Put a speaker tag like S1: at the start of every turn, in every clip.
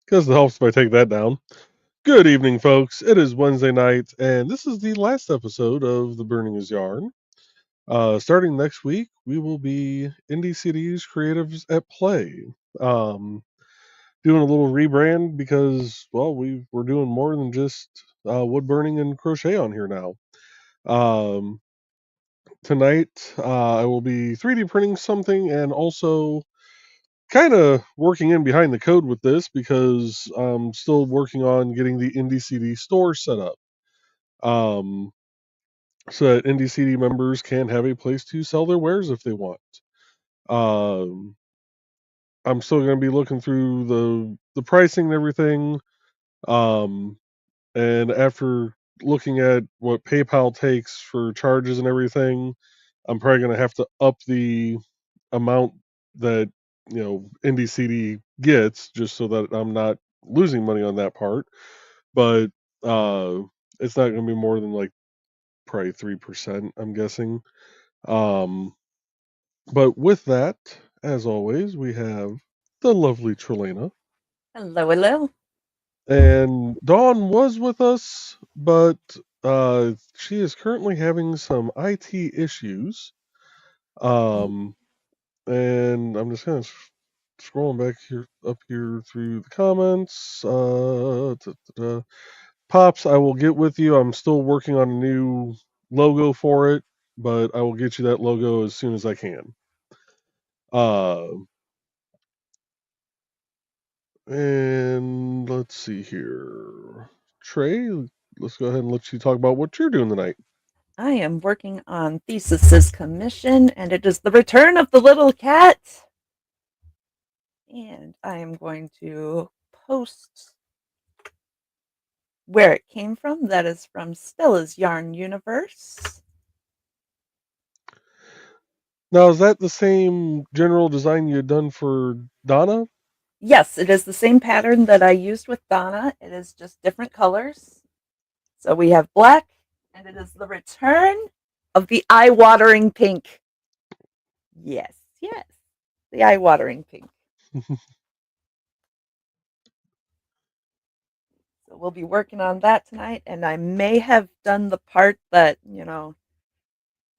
S1: Because it helps if I take that down. Good evening, folks. It is Wednesday night, and this is the last episode of The Burning is Yarn. Starting next week, we will be IndieCD's Creatives at Play. Um, doing a little rebrand because, well, we're doing more than just wood burning and crochet on here now. Um, Tonight, I will be 3D printing something and also kind of working in behind the code with this because I'm still working on getting the IndieCD store set up. Um, so that IndieCD members can have a place to sell their wares if they want. Um, I'm still going to be looking through the pricing and everything. Um, and after looking at what PayPal takes for charges and everything, I'm probably going to have to up the amount that IndieCD gets just so that I'm not losing money on that part. But uh, it's not going to be more than like probably 3%, I'm guessing. Um, but with that, as always, we have the lovely Trelena.
S2: Hello, hello.
S1: And Dawn was with us, but she is currently having some IT issues. Um, and I'm just kind of scrolling back here, up here through the comments. Pops, I will get with you. I'm still working on a new logo for it, but I will get you that logo as soon as I can. Uh, and let's see here. Trey, let's go ahead and let you talk about what you're doing tonight.
S2: I am working on Thesis's commission, and it is the return of the little cat. And I am going to post where it came from. That is from Stella's Yarn Universe.
S1: Now, is that the same general design you had done for Donna?
S2: Yes, it is the same pattern that I used with Donna. It is just different colors. So we have black, and it is the return of the eye-watering pink. Yes, yes, the eye-watering pink. So we'll be working on that tonight, and I may have done the part that,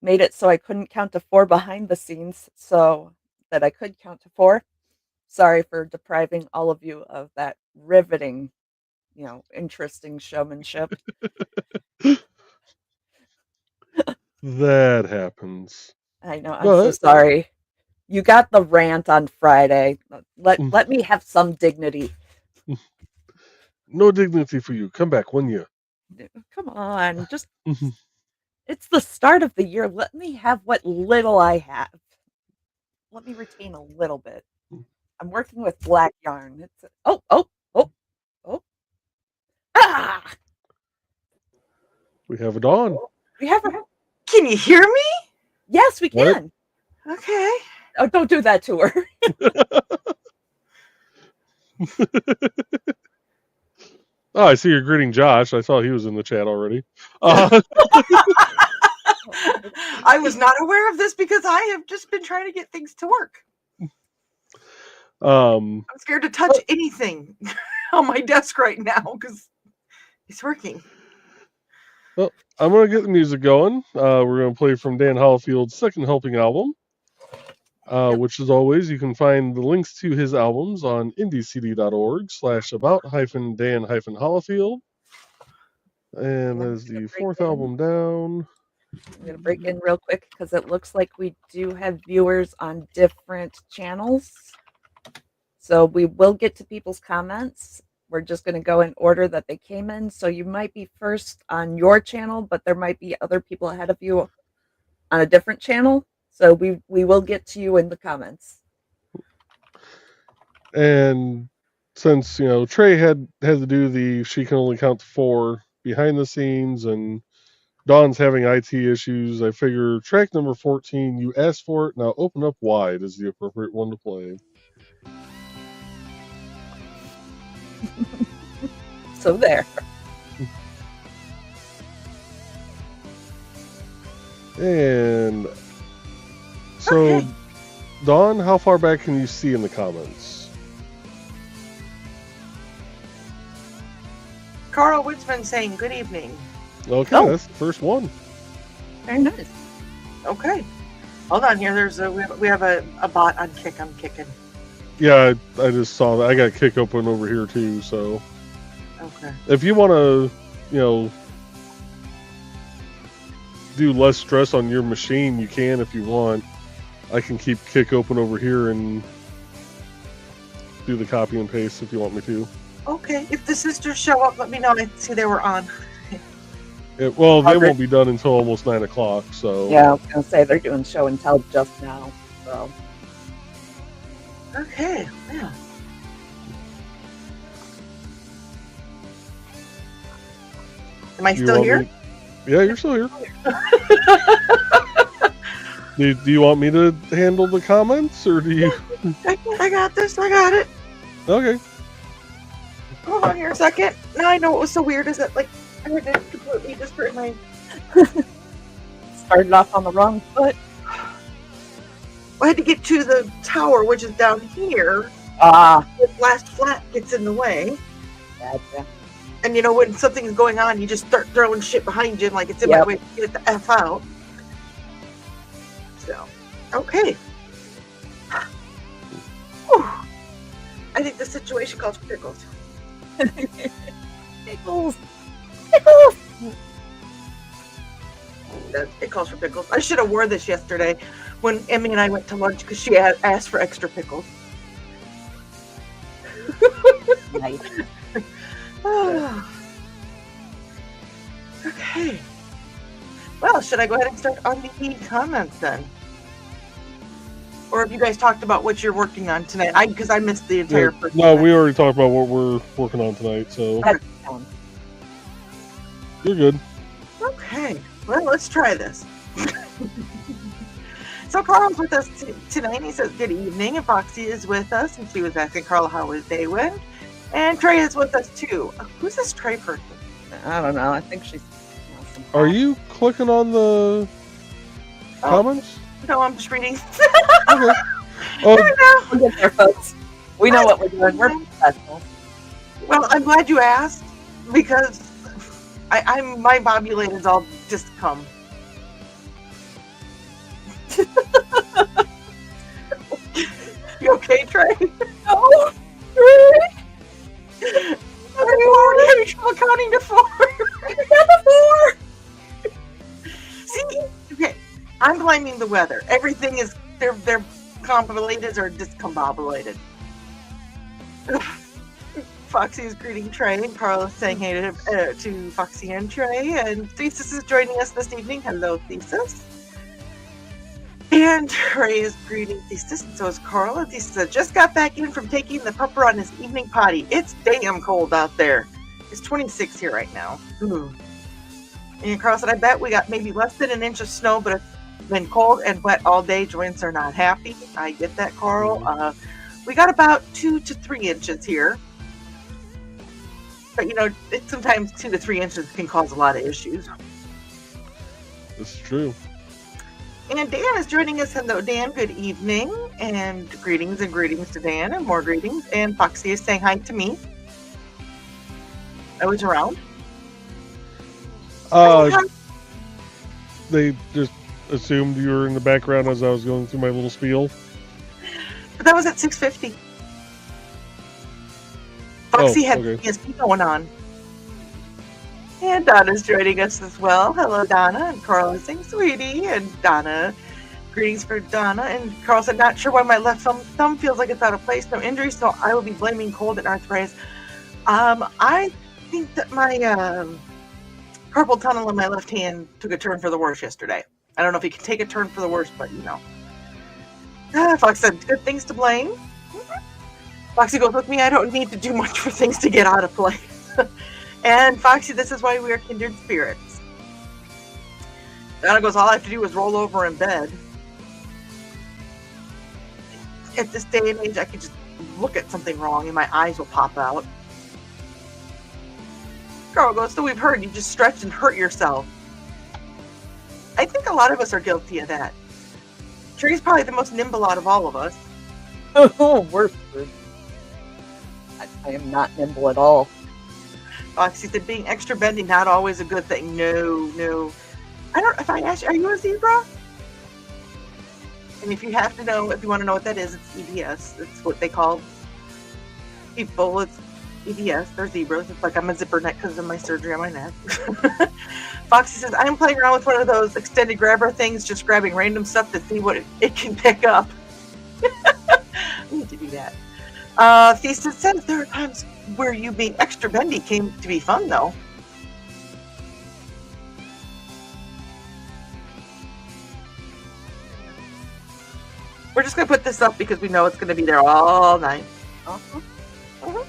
S2: made it so I couldn't count to 4 behind the scenes, so that I could count to 4. Sorry for depriving all of you of that riveting, interesting showmanship.
S1: That happens.
S2: I know, I'm so
S1: But
S2: sorry. You got the rant on Friday. Let me have some dignity.
S1: no dignity for you. Come back one year.
S2: Come on, just it's the start of the year. Let me have what little I have. Let me retain a little bit. I'm working with black yarn. It's oh. Ah!
S1: We have a Dawn.
S2: We have a
S3: Can you hear me?
S2: yes, we
S1: What?
S2: can.
S3: Okay.
S2: Oh, don't do that to her.
S1: Oh, I see you're greeting Josh. I saw he was in the chat already. Uh,
S3: I was not aware of this because I have just been trying to get things to work.
S1: um,
S3: I'm scared to touch anything on my desk right now because it's working.
S1: well, I'm going to get the music going. We're going to play from Dan Hollifield's second helping album, which, as always, you can find the links to his albums on indiecd.org/about-dan-hollifield. And that is the fourth album down.
S2: I'm going to break in real quick because it looks like we do have viewers on different channels. So we will get to people's comments. We're just going to go in order that they came in. So you might be first on your channel, but there might be other people ahead of you on a different channel. So we will get to you in the comments.
S1: And since Trey had to do the she can only count to 4 behind the scenes, and Dawn's having IT issues, I figure track number 14, you asked for it, now open up wide is the appropriate one to play.
S2: So there.
S1: And so,
S3: Okay.
S1: Dawn, how far back can you see in the comments?
S3: Carl Witzman saying good evening.
S1: Okay,
S2: Oh.
S1: that's the first one.
S2: Very nice.
S3: Okay. Hold on here. We have a bot on Kick. I'm kicking.
S1: Yeah, I just saw that. I got Kick open over here too. So
S3: Okay.
S1: if you want to, do less stress on your machine, you can if you want. I can keep Kick open over here and do the copy and paste if you want me to.
S3: Okay. If the sisters show up, let me know. I see they were on.
S1: Well, they won't be done until almost 9 o'clock. So
S2: Yeah, I was gonna say they're doing show and tell just now. So
S3: Okay. Yeah. Am I
S1: Do you
S3: still
S1: want
S3: here?
S1: me- Yeah, you're still here. Do you want me to handle the comments, or do you?
S3: I got this. I got it.
S1: Okay.
S3: Hold on here a second. Now I know what was so weird is that like I had to completely disparate my.
S2: started off on the wrong foot.
S3: I had to get to the tower, which is down here.
S2: Ah,
S3: This last flat gets in the way.
S2: gotcha.
S3: And you know, when something's going on, you just start throwing shit behind you, like it's in my
S2: Yep.
S3: way to get it the F out. So, okay. Whew. I think the situation calls for pickles.
S2: Pickles. Pickles.
S3: It calls for pickles. I should have wore this yesterday when Emmy and I went to lunch because she had asked for extra pickles.
S2: Nice.
S3: Okay. Well, should I go ahead and start on the comments then? Or have you guys talked about what you're working on tonight? Because I missed the entire first
S1: No,
S3: one.
S1: we already talked about what we're working on tonight, so
S2: That's fun.
S1: you're good.
S3: Okay. Well, let's try this. So Carl's with us tonight. He says, good evening. And Foxy is with us. And she was asking Carl how his day went. And Trey is with us too. Who's this Trey person?
S2: I don't know. I think she's.
S1: Are you clicking on the comments?
S3: No, I'm just reading.
S1: Okay. Oh,
S2: We'll get there, folks. We know what we're doing. We're professionals.
S3: Well, I'm glad you asked because I'm my bobulated's all just come. You okay, Trey?
S2: No.
S3: Are you already having trouble counting to 4? See, okay, I'm blaming the weather. Everything is they're combobulated or discombobulated. Foxy is greeting Trey, and Carl is saying hey to Foxy and Trey, and Thesis is joining us this evening. Hello, Thesis. And Trey is greeting Thesis, and so is Carl. And Thesis said, just got back in from taking the pupper on his evening potty. It's damn cold out there. It's 26 here right now. Ooh. And Carl said, I bet we got maybe less than an inch of snow, but it's been cold and wet all day. Joints are not happy. I get that, Carl. We got about 2 to 3 inches here. But, you know, sometimes 2 to 3 inches can cause a lot of issues.
S1: this is true.
S3: And Dan is joining us. Hello, Dan. Good evening. And greetings to Dan and more greetings. And Foxy is saying hi to me. I was around.
S1: They just assumed you were in the background as I was going through my little spiel.
S3: But that was at 6:50. Foxy had
S1: okay.
S3: ESP going on. And Donna's joining us as well. Hello, Donna. And Carl is saying, sweetie. And Donna, greetings for Donna. And Carl said, not sure why my left thumb feels like it's out of place. No injury, so I will be blaming cold and arthritis. I think that my carpal tunnel in my left hand took a turn for the worse yesterday. I don't know if he can take a turn for the worse, but you know. Fox said, good things to blame. Foxy goes, with me, I don't need to do much for things to get out of place. And Foxy, this is why we are kindred spirits. Donna goes, all I have to do is roll over in bed. At this day and age, I can just look at something wrong and my eyes will pop out. Carl goes, so we've heard you just stretch and hurt yourself. I think a lot of us are guilty of that. Trey's probably the most nimble out of all of us.
S2: Oh, we're screwed. I am not nimble at all.
S3: Foxy said, being extra bendy, not always a good thing. No. I don't, if I ask you, are you a zebra? And if you want to know what that is, it's EDS. It's what they call people. It's EDS. They're zebras. It's like I'm a zipper neck because of my surgery on my neck. Foxy says, I'm playing around with one of those extended grabber things, just grabbing random stuff to see what it can pick up. I need to do that. Thesis says there are times where you being extra bendy came to be fun, though. We're just going to put this up because we know it's going to be there all night. Uh-huh. Uh-huh.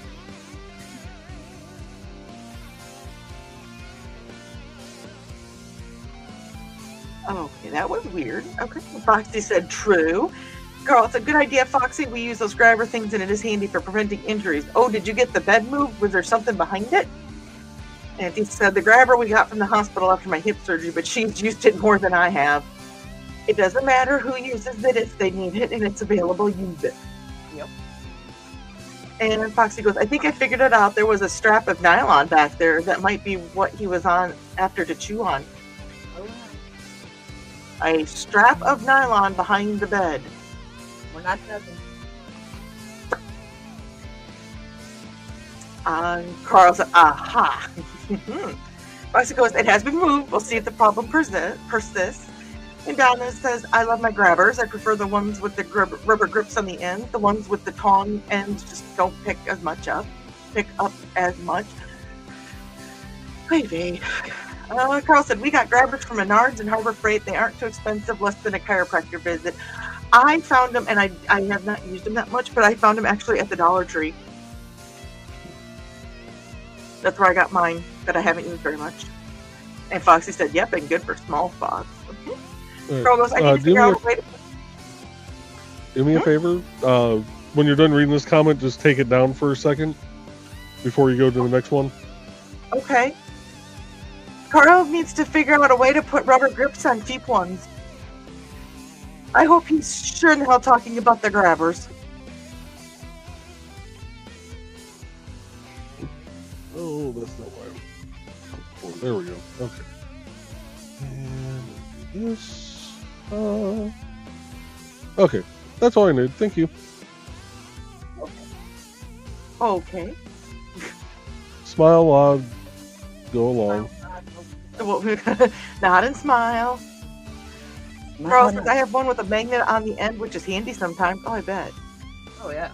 S3: Okay, that was weird. Okay, Foxy said true. Carl, it's a good idea, Foxy. We use those grabber things and it is handy for preventing injuries. Oh, did you get the bed moved? Was there something behind it? And he said the grabber we got from the hospital after my hip surgery, but she's used it more than I have. It doesn't matter who uses it if they need it and it's available, use it. Yep. And Foxy goes, I think I figured it out. There was a strap of nylon back there. That might be what he was on after to chew on. A strap of nylon behind the bed.
S2: We're not joking.
S3: Carl said, aha. Foxy goes, it has been moved. We'll see if the problem persists. And Donna says, I love my grabbers. I prefer the ones with the rubber grips on the end. The ones with the tong ends just don't pick up as much. Wait. Carl said, we got grabbers from Menards and Harbor Freight. They aren't too expensive, less than a chiropractor visit. I found them, and I have not used them that much, but I found them actually at the Dollar Tree. That's where I got mine, that I haven't used very much. And Foxy said, yep, and good for small spots. Carl goes, I need to figure out a way to...
S1: Do me a favor. When you're done reading this comment, just take it down for a second before you go to the next one.
S3: Okay. Carl needs to figure out a way to put rubber grips on cheap ones. I hope he's sure in hell talking about the grabbers.
S1: Oh, that's not right. Oh, there we go. Okay. And this. Okay. That's all I need. Thank you.
S3: Okay.
S1: Smile while I go along.
S3: Nod and smile. Carl says, I have one with a magnet on the end, which is handy sometimes. Oh, I bet.
S2: Oh, yeah.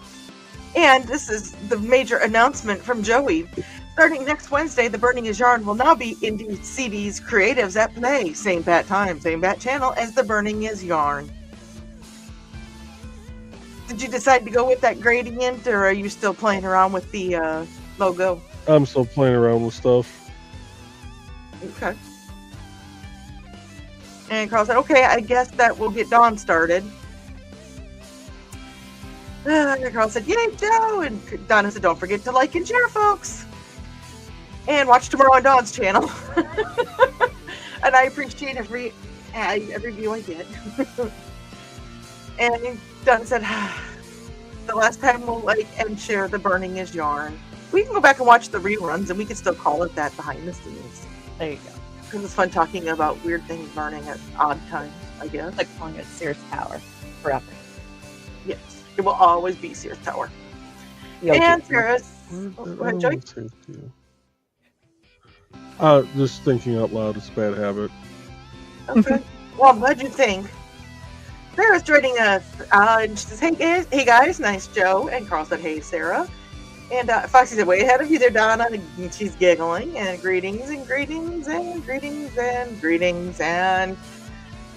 S3: And this is the major announcement from Joey. Starting next Wednesday, The Burning is Yarn will now be IndieCD's Creatives at Play. Same bat time, same bat channel as The Burning is Yarn. Did you decide to go with that gradient, or are you still playing around with the logo?
S1: I'm still playing around with stuff.
S3: Okay. And Carl said, okay, I guess that will get Dawn started. And Carl said, yay, Joe! And Donna said, don't forget to like and share, folks. And watch tomorrow on Dawn's channel. And I appreciate every view I get. And Donna said, the last time we'll like and share The Burning is Yarn. We can go back and watch the reruns, and we can still call it that behind the scenes.
S2: There you go.
S3: Because it's fun talking about weird things burning at odd times, I guess.
S2: It's like calling it Sears Tower forever.
S3: Yes, it will always be Sears Tower. And Sarah's... Go ahead, Joy.
S1: Just thinking out loud, it's a bad habit.
S3: Okay. Well, I'm glad you think. Sarah's joining us, and she says, hey guys, nice Joe. And Carl said, hey, Sarah. And Foxy said, way ahead of you there, Donna. And she's giggling. And greetings and greetings and greetings and greetings. And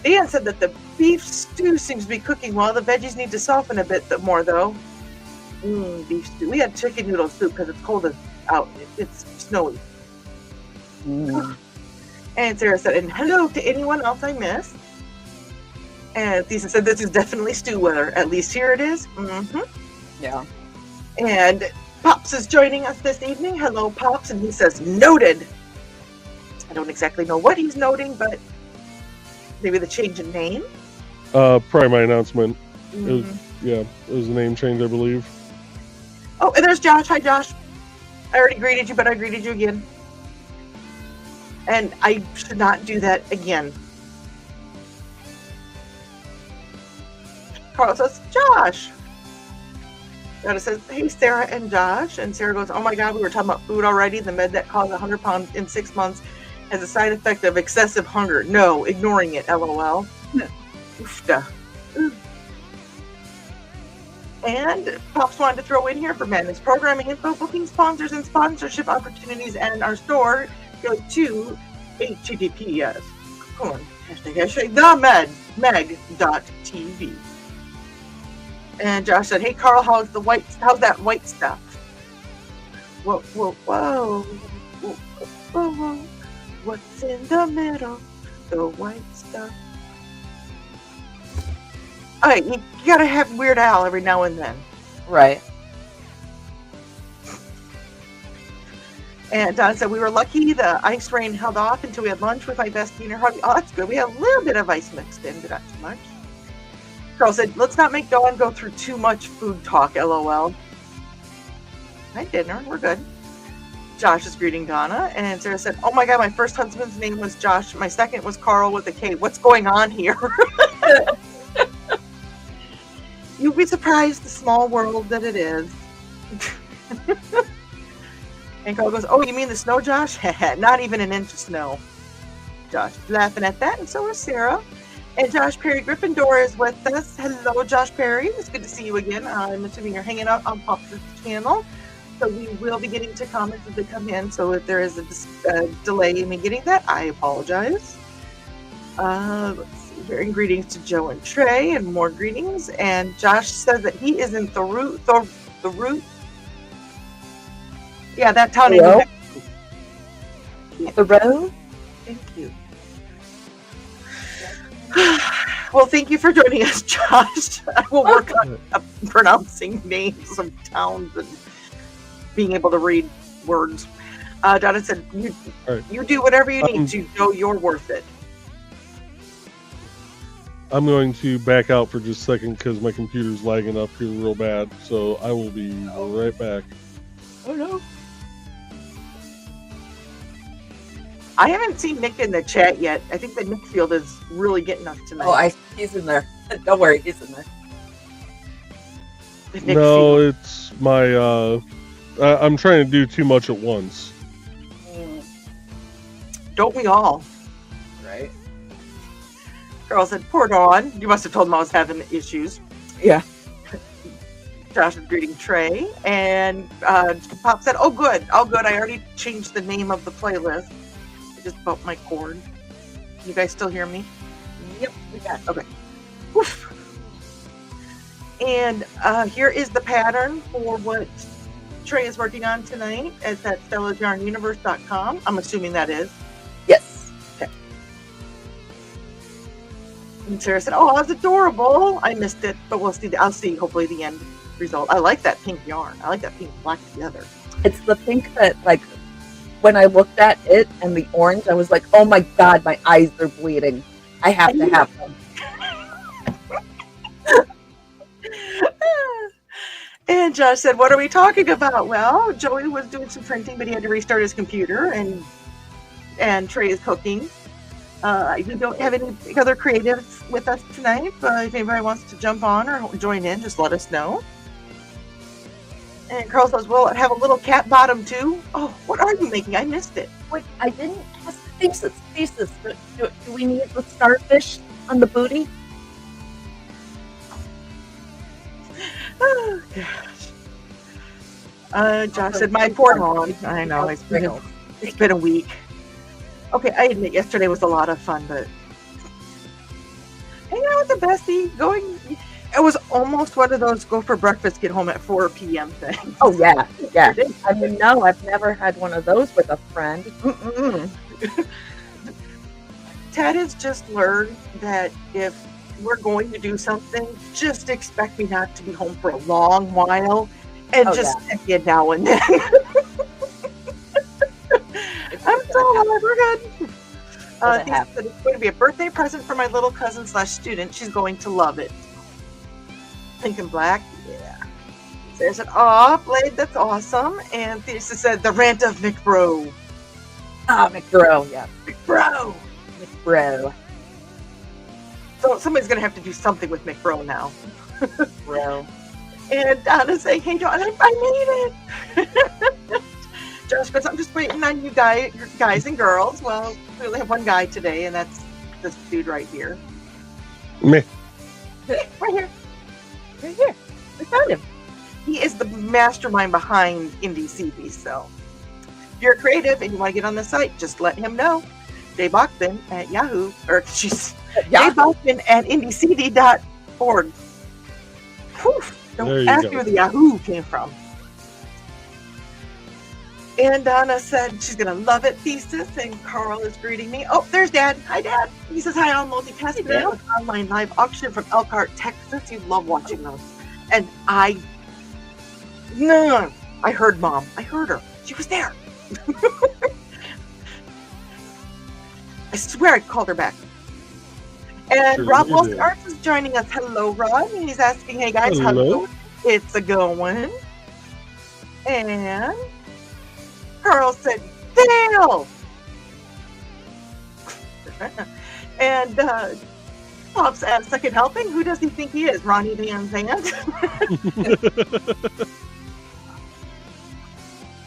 S3: Dan said that the beef stew seems to be cooking well. The veggies need to soften a bit more, though. Beef stew. We had chicken noodle soup because it's cold out. It's snowy. And Sarah said, and hello to anyone else I missed. And Thesa said, this is definitely stew weather. At least here it is. Mm-hmm.
S2: Yeah.
S3: And Pops is joining us this evening. Hello, Pops. And he says, noted. I don't exactly know what he's noting, but maybe the change in name?
S1: Probably my announcement.
S3: Mm-hmm.
S1: It was a name change, I believe.
S3: Oh, and there's Josh. Hi, Josh. I already greeted you, but I greeted you again. And I should not do that again. Carl says, Josh. Donna says, hey, Sarah and Josh. And Sarah goes, oh my God, we were talking about food already. The med that caused 100 pounds in 6 months has a side effect of excessive hunger. No, ignoring it, LOL. Oofda. And Pops wanted to throw in here for Madness programming info, booking sponsors, and sponsorship opportunities, and our store. Go to https #meg.tv. And Josh said, "Hey Carl, how's that white stuff?" Whoa, whoa, whoa, whoa, whoa, whoa. What's in the middle? The white stuff. All right, you gotta have Weird Al every now and then.
S2: Right.
S3: And Don said, we were lucky the ice rain held off until we had lunch with my bestie and her hubby. Oh, that's good. We had a little bit of ice mixed in, but not too much. Carl said, let's not make Dawn go through too much food talk, LOL. Hi, dinner. We're good. Josh is greeting Donna. And Sarah said, oh my God, my first husband's name was Josh. My second was Carl with a K. What's going on here? You'll be surprised the small world that it is. And Carl goes, oh, you mean the snow, Josh? Not even an inch of snow. Josh is laughing at that, and so is Sarah. And Josh Perry Gryffindor is with us. Hello, Josh Perry. It's good to see you again. I'm assuming you're hanging out on Pop's channel. So we will be getting to comments as they come in. So if there is a delay in me getting that, I apologize. Let's see. Hearing greetings to Joe and Trey, and more greetings. And Josh says that he is in the root. Yeah, that town in New Mexico.
S2: The road?
S3: Thank you. Well, thank you for joining us, Josh. I will work on pronouncing names of towns and being able to read words. Donna said, you do whatever you need to know you're worth it.
S1: I'm going to back out for just a second because my computer's lagging up here real bad. So I will be right back.
S3: Oh, no. I haven't seen Nick in the chat yet. I think that Nick Field is really getting us tonight.
S2: Oh, he's in there. Don't worry, he's in there.
S1: No, it's my, I'm trying to do too much at once.
S3: Don't we all?
S2: Right.
S3: Carl said, poor Dawn. You must have told him I was having issues.
S2: Yeah.
S3: Josh is greeting Trey. And Pop said, oh, good. Oh, good. I already changed the name of the playlist. I just bumped my cord. You guys still hear me?
S2: Yep, we got it.
S3: Okay. Woof. And here is the pattern for what Trey is working on tonight. It's at StellasYarnUniverse.com. I'm assuming that is.
S2: Yes.
S3: Okay. And Sarah said, oh, that's adorable. I missed it, but we'll see. I'll see, hopefully, the end result. I like that pink yarn. I like that pink and black together.
S2: It's the pink that, like, when I looked at it and the orange, I was like, oh my God, my eyes are bleeding. I have to have them.
S3: And Josh said, what are we talking about? Well, Joey was doing some printing, but he had to restart his computer, and Trey is cooking. We don't have any other creatives with us tonight, but if anybody wants to jump on or join in, just let us know. And Carl says, well, have a little cat bottom too. Oh, what are you making? I missed it.
S2: Wait, I didn't ask thesis. Do we need the starfish on the booty?
S3: Oh, gosh. Josh said, my poor Dawn. I know, it's been a week. Okay, I admit yesterday was a lot of fun, but hanging out with the bestie, it was almost one of those go for breakfast, get home at 4 p.m. things.
S2: Oh, yeah. I mean, no, I've never had one of those with a friend.
S3: Ted has just learned that if we're going to do something, just expect me not to be home for a long while and check in now and then. I'm so we're good. It's going to be a birthday present for my little cousin / student. She's going to love it. Pink and black, yeah. Sarah said, "Aw, Blade, that's awesome." And Thesis said, "The rant of McBro."
S2: Ah, McBro, yeah.
S3: McBro.
S2: McBro.
S3: So somebody's gonna have to do something with McBro now.
S2: Bro.
S3: And Donna's saying, "Hey, John, I made it." Josh goes, "I'm just waiting on you guys and girls." Well, we only have one guy today, and that's this dude right here.
S1: Meh.
S3: Right here.
S2: Right here. We found him.
S3: He is the mastermind behind IndieCD. So if you're creative and you want to get on the site, just let him know. Jay Bachman at Yahoo, or she's Jay Bachman at IndieCD.org. Whew,
S1: There
S3: don't
S1: you
S3: ask
S1: go.
S3: me where the Yahoo came from. And Donna said she's going to love it, Thesis, and Carl is greeting me. Oh, there's Dad. Hi, Dad. He says, "Hi, I'm multitasking."
S2: Hey, Dad.
S3: An online live auction from Elkhart, Texas. You love watching those. And I heard Mom. I heard her. She was there. I swear I called her back. And
S1: Sure
S3: Rob
S1: you
S3: Wilson
S1: did.
S3: Arts is joining us. Hello, Rob. And he's asking, "Hey, guys, how's
S1: Hello.
S3: it going?" It's a going. And Carl said, "Dale!" And Pops asked, "Second helping? Who does he think he is? Ronnie Van Zant?"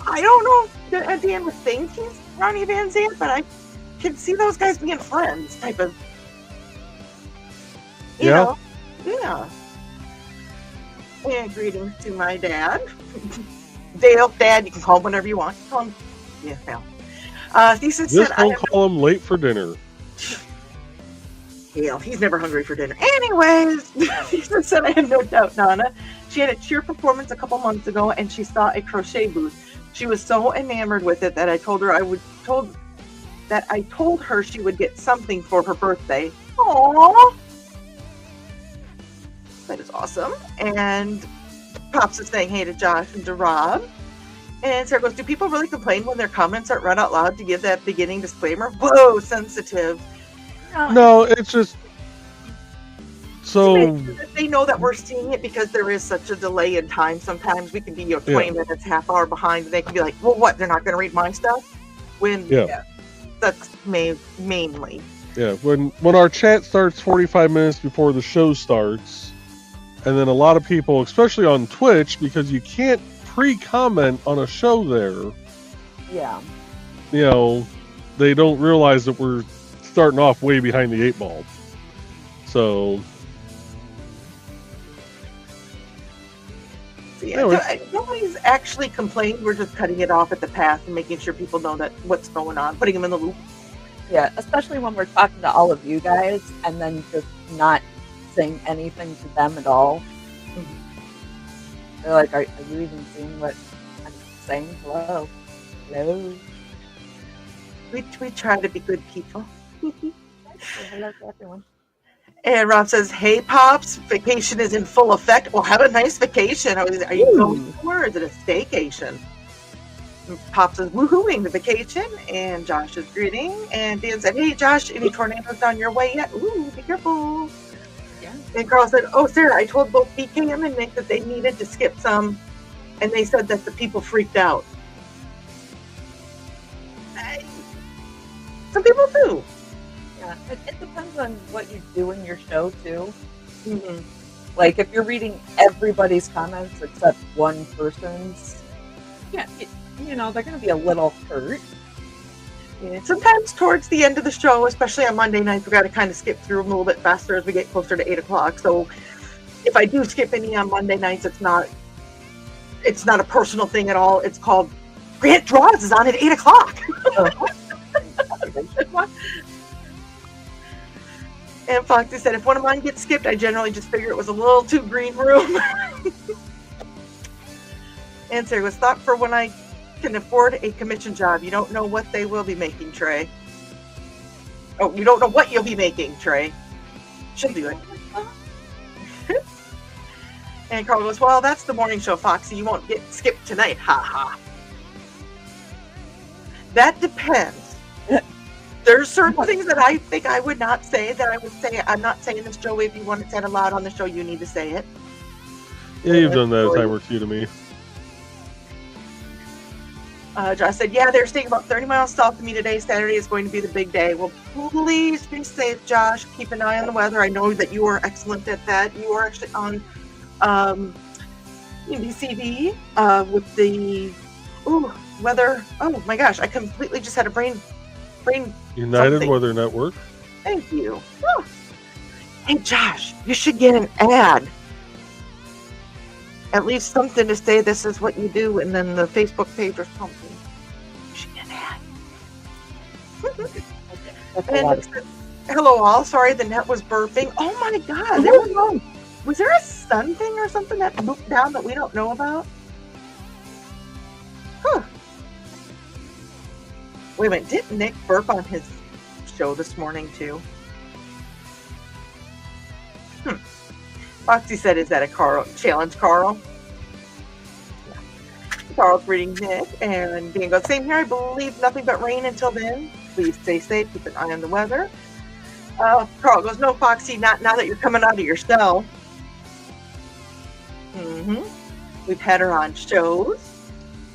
S3: I don't know if Dan would think he's Ronnie Van Zant, but I can see those guys being friends, type of. You
S1: Yeah.
S3: know? Yeah. And greetings to my dad. Dale, Dad, you can call him whenever you want. Call him. Yeah, Dale. Thesis
S1: Just
S3: said, "I
S1: don't
S3: have
S1: call him late for dinner.
S3: Hell, he's never hungry for dinner." Anyways, Thesis said, "I have no doubt, Donna. She had a cheer performance a couple months ago, and she saw a crochet booth. She was so enamored with it that I told her she would get something for her birthday." Aww. That is awesome. And Pops is saying hey to Josh and to Rob. And Sarah goes, "Do people really complain when their comments aren't read out loud to give that beginning disclaimer?" Whoa, sensitive.
S1: No, it's just so.
S3: If they know that we're seeing it, because there is such a delay in time. Sometimes we can be 20 minutes, half hour behind, and they can be like, "Well, what? They're not going to read my stuff?" When that's mainly.
S1: Yeah, when our chat starts 45 minutes before the show starts, and then a lot of people, especially on Twitch, because you can't pre-comment on a show there,
S2: Yeah.
S1: you know, they don't realize that we're starting off way behind the 8 ball. So,
S3: So, yeah, nobody's actually complained. We're just cutting it off at the pass and making sure people know that what's going on, putting them in the loop.
S2: Yeah, especially when we're talking to all of you guys and then just not saying anything to them at all. They're like, are you even seeing what I'm saying? Hello?
S3: We try to be good people.
S2: Hello to everyone.
S3: And Rob says, "Hey, Pops, vacation is in full effect." Well, have a nice vacation. Are you going somewhere, or is it a staycation? And Pops is woohooing the vacation, and Josh is greeting. And Dan said, "Hey, Josh, any tornadoes down your way yet? Ooh, be careful."
S2: Yeah.
S3: And Carl said, "Oh, Sarah, I told both BKM and Nick that they needed to skip some, and they said that the people freaked out." Some people do.
S2: Yeah, it depends on what you do in your show, too.
S3: Mm-hmm.
S2: Like, if you're reading everybody's comments except one person's, yeah, they're going to be a little hurt.
S3: Yeah, sometimes towards the end of the show, especially on Monday nights, we got to kind of skip through them a little bit faster as we get closer to 8 o'clock. So if I do skip any on Monday nights, it's not a personal thing at all. It's called Grant Draws is on at 8 o'clock. And Foxy said, "If one of mine gets skipped, I generally just figure it was a little too green room." And Sarah was thought for when I can afford a commission job. You don't know what they will be making, Trey. Oh, you don't know what you'll be making, Trey. She'll do it. And Carl goes, "Well, that's the morning show, Foxy. You won't get skipped tonight. Ha ha." That depends. There's certain things that I think I would not say that I would say. I'm not saying this, Joey. If you want it said aloud on the show, you need to say it.
S1: Yeah, you've done that a time or two to me.
S3: Josh said, yeah, they're staying about 30 miles south of me today. Saturday is going to be the big day. Well, please be safe, Josh. Keep an eye on the weather. I know that you are excellent at that. You are actually on IndieCD with the weather. Oh my gosh, I completely just had a brain
S1: United
S3: something.
S1: Weather Network.
S3: Thank you. Oh. Hey, Josh, you should get an ad. At least something to say this is what you do, and then the Facebook page or something. You should get an ad. And it said, hello all, sorry the net was burping. Oh my god, was there a sun thing or something that moved down that we don't know about? Huh. Wait a minute, didn't Nick burp on his show this morning too? Foxy said, is that a challenge, Carl? Yeah. Carl's reading Nick, and Dan goes, same here, I believe nothing but rain until then. Please stay safe, keep an eye on the weather. Carl goes, no, Foxy, not now that you're coming out of your cell. We've had her on shows.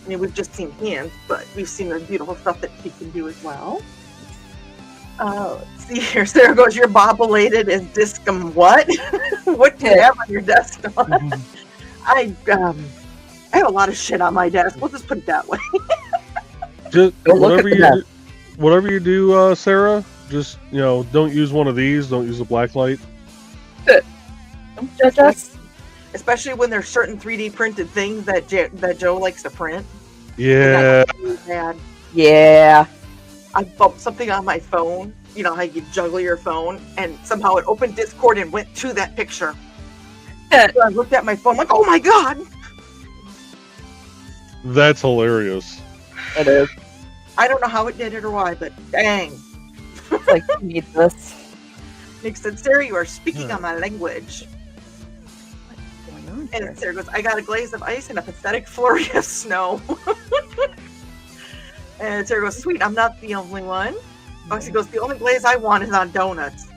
S3: I mean, we've just seen hands, but we've seen the beautiful stuff that she can do as well. Let's see here. Sarah goes, you're bobbleated as discum what? What do you have on your desk? I have a lot of shit on my desk. We'll just put it that way.
S1: Just whatever you do, Sarah, just, don't use one of these. Don't use a black light.
S2: Don't judge us.
S3: Especially when there's certain 3D printed things that Joe likes to print.
S1: Yeah.
S2: Yeah.
S3: I bumped something on my phone. You know how you juggle your phone, and somehow it opened Discord and went to that picture. So I looked at my phone, like, oh my god!
S1: That's hilarious.
S2: It is.
S3: I don't know how it did it or why, but dang.
S2: Like, you need this.
S3: Nick said, Sarah, you are speaking on my language.
S2: What's going on here?
S3: And Sarah goes, I got a glaze of ice and a pathetic flurry of snow. And Sarah goes, sweet, I'm not the only one. Foxy goes, the only glaze I want is on donuts.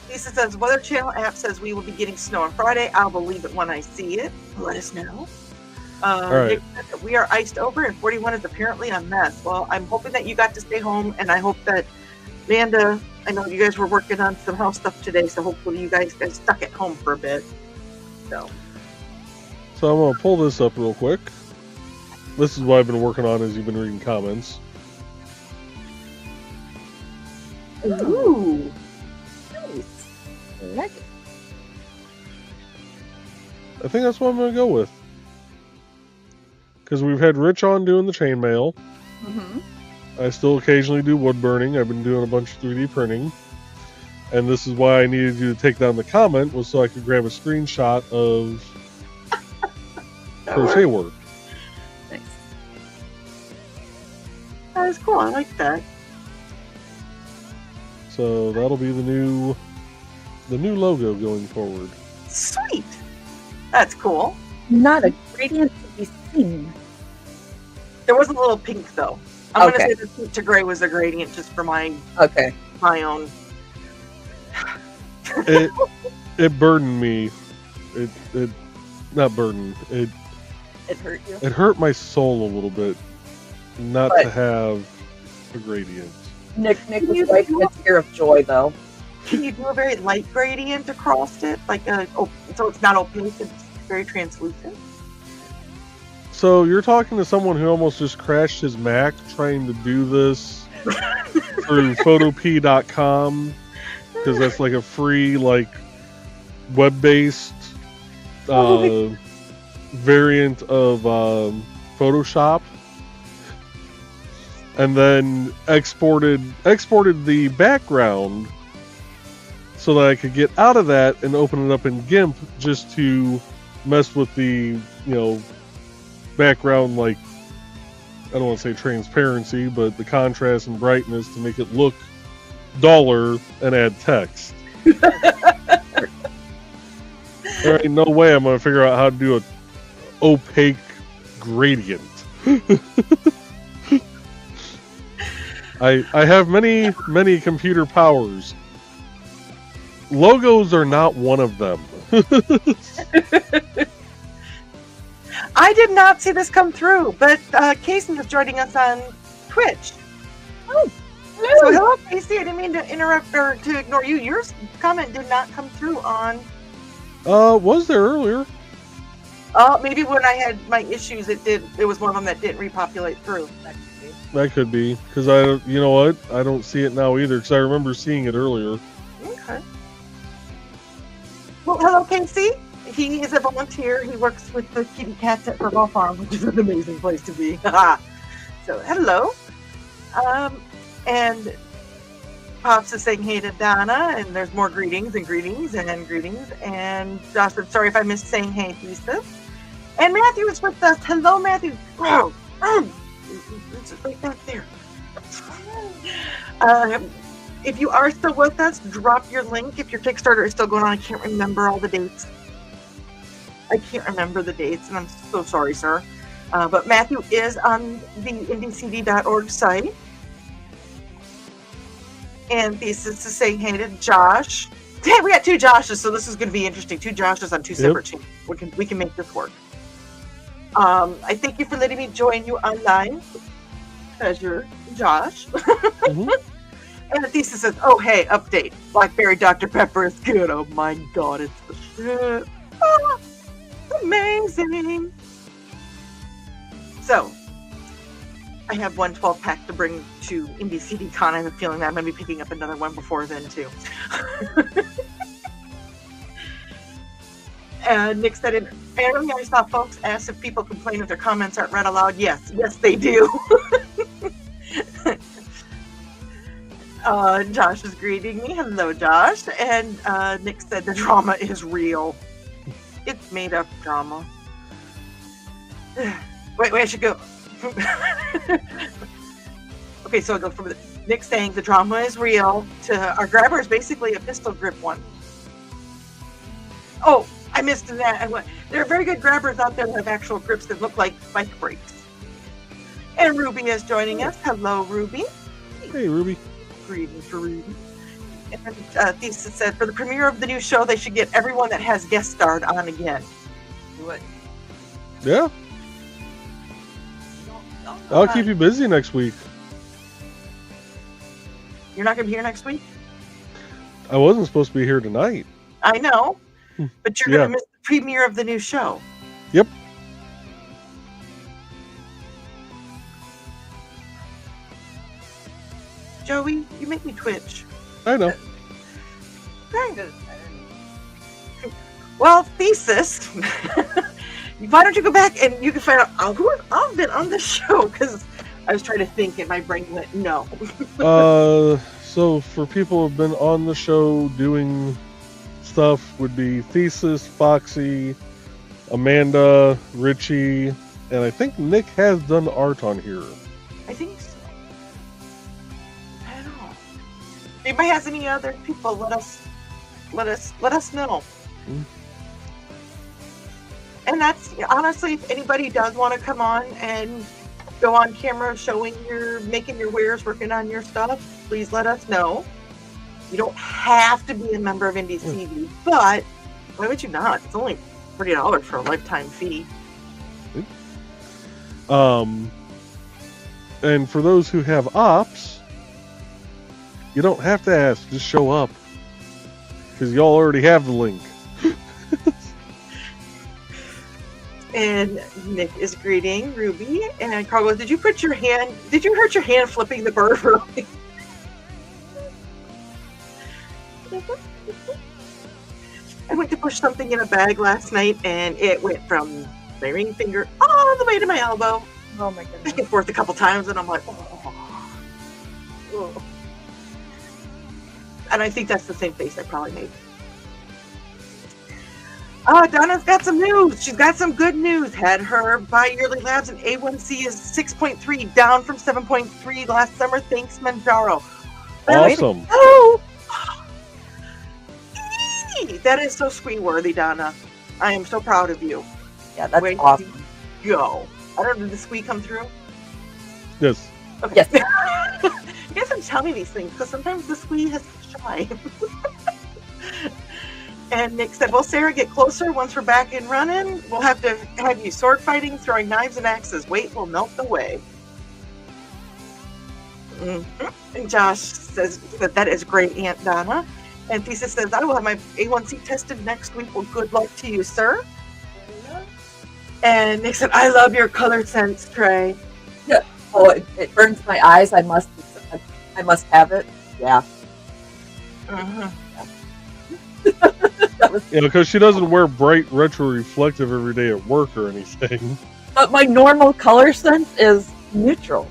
S3: Lisa says, Weather Channel app says we will be getting snow on Friday. I'll believe it when I see it. Let us know.
S1: Right.
S3: We are iced over, and 41 is apparently a mess. Well, I'm hoping that you got to stay home, and I hope that Amanda, I know you guys were working on some house stuff today, so hopefully you guys got stuck at home for a bit. So
S1: I'm going to pull this up real quick. This is what I've been working on as you've been reading comments.
S3: Ooh.
S2: Nice. I like it.
S1: I think that's what I'm going to go with. Because we've had Rich on doing the chainmail. I still occasionally do wood burning. I've been doing a bunch of 3D printing. And this is why I needed you to take down the comment, was so I could grab a screenshot of crochet work.
S2: Nice.
S3: That is cool. I like that.
S1: So that'll be the new logo going forward.
S3: Sweet. That's cool.
S2: Not a gradient to be seen.
S3: There was a little pink though. I'm
S2: Okay.
S3: gonna say the pink to gray was a gradient just for my own.
S1: It burdened me. It not burdened. It
S2: hurt you.
S1: It hurt my soul a little bit not
S2: But-
S1: to have a gradient.
S2: Nick was wiping a tear of joy though.
S3: Can you do a very light gradient across it, so it's not opaque, it's very translucent?
S1: So you're talking to someone who almost just crashed his Mac trying to do this through photop.com, because that's like a free web-based variant of Photoshop, and then exported the background so that I could get out of that and open it up in GIMP just to mess with the background, I don't want to say transparency, but the contrast and brightness to make it look duller and add text. There ain't no way I'm going to figure out how to do an opaque gradient. I have many computer powers. Logos are not one of them.
S3: I did not see this come through, but Casey is joining us on Twitch.
S2: Oh,
S3: So hello, Casey. I didn't mean to interrupt or to ignore you. Your comment did not come through on.
S1: Was there earlier?
S3: Maybe when I had my issues, it did. It was one of them that didn't repopulate through.
S1: That could be, because you know what? I don't see it now either, because I remember seeing it earlier.
S3: Okay. Well, hello, Casey. He is a volunteer. He works with the kitty cats at Purple Farm, which is an amazing place to be. So, hello. And Pops is saying hey to Donna, and there's more greetings and greetings and greetings. And Josh said, sorry if I missed saying hey, Thesis. And Matthew is with us. Hello, Matthew. Wow. It's right back there. If you are still with us, drop your link. If your Kickstarter is still going on, I can't remember all the dates. I can't remember the dates, and I'm so sorry, sir. But Matthew is on the IndieCD.org site. And Thesis is saying hey to Josh. Hey, we got two Joshes, so this is going to be interesting. Two Joshes on two separate channels. We can make this work. I thank you for letting me join you online. Pleasure, Josh.
S1: Mm-hmm.
S3: And the Thesis says, oh, hey, update. Blackberry Dr. Pepper is good. Oh, my God, it's the shit. Oh, it's amazing. So, I have one 12-pack to bring to IndieCD Con. I have a feeling that I'm going to be picking up another one before then, too. Nick said, and I saw folks ask if people complain if their comments aren't read aloud. Yes, they do. Josh is greeting me. Hello, Josh. And Nick said the drama is real. It's made up drama. Wait, I should go. Okay, so I'll go from Nick saying the drama is real to our grabber is basically a pistol grip one. Oh, I missed that. There are very good grabbers out there that have actual grips that look like spike brakes. And Ruby is joining us. Hello, Ruby.
S1: Hey, Ruby.
S3: Greetings for Ruby. And Thesis said, for the premiere of the new show, they should get everyone that has guest starred on again. Do it.
S1: Yeah. I'll keep you busy next week.
S3: You're not going to be here next week?
S1: I wasn't supposed to be here tonight.
S3: I know, but you're going to miss the premiere of the new show.
S1: Yep.
S3: Joey, you make me twitch.
S1: I know.
S3: Well, Thesis, why don't you go back and you can find out who I've been on the show, because I was trying to think and my brain went no.
S1: So for people who've been on the show doing stuff would be Thesis, Foxy, Amanda, Richie, and I think Nick has done art on here.
S3: I think so. I don't know. If anybody has any other people, let us know.
S1: Mm.
S3: And that's honestly, if anybody does want to come on and go on camera making your wares, working on your stuff, please let us know. You don't have to be a member of IndieCD, but why would you not? It's only $40 for a lifetime fee.
S1: And for those who have ops, you don't have to ask, just show up. Because y'all already have the link.
S3: And Nick is greeting Ruby. And Carl goes, did you hurt your hand flipping the bird really? I went to push something in a bag last night and it went from my ring finger all the way to my elbow.
S2: Oh my goodness.
S3: Back and forth a couple times and I'm like, oh. And I think that's the same face I probably made. Donna's got some news. She's got some good news. Had her bi-yearly labs and A1C is 6.3, down from 7.3 last summer. Thanks, Manjaro.
S1: Awesome.
S3: Oh! That is so screen-worthy, Donna. I am so proud of you.
S2: Yeah, that's
S3: Way
S2: awesome.
S3: to go. I don't know, did the squee come through?
S1: Yes.
S3: Okay.
S2: Yes.
S3: You guys have to tell me these things, because sometimes the squee has to shy. And Nick said, well, Sarah, get closer. Once we're back and running, we'll have to have you sword fighting, throwing knives and axes. Weight will melt away. And Josh says that is great, Aunt Donna. And Thesis says, I will have my A1C tested next week. Well, good luck to you, sir. And Nick said, I love your color sense, Trey.
S2: Yeah. Oh, it burns my eyes. I must have it. Yeah.
S1: Yeah, because she doesn't wear bright retro reflective every day at work or anything.
S2: But my normal color sense is neutral.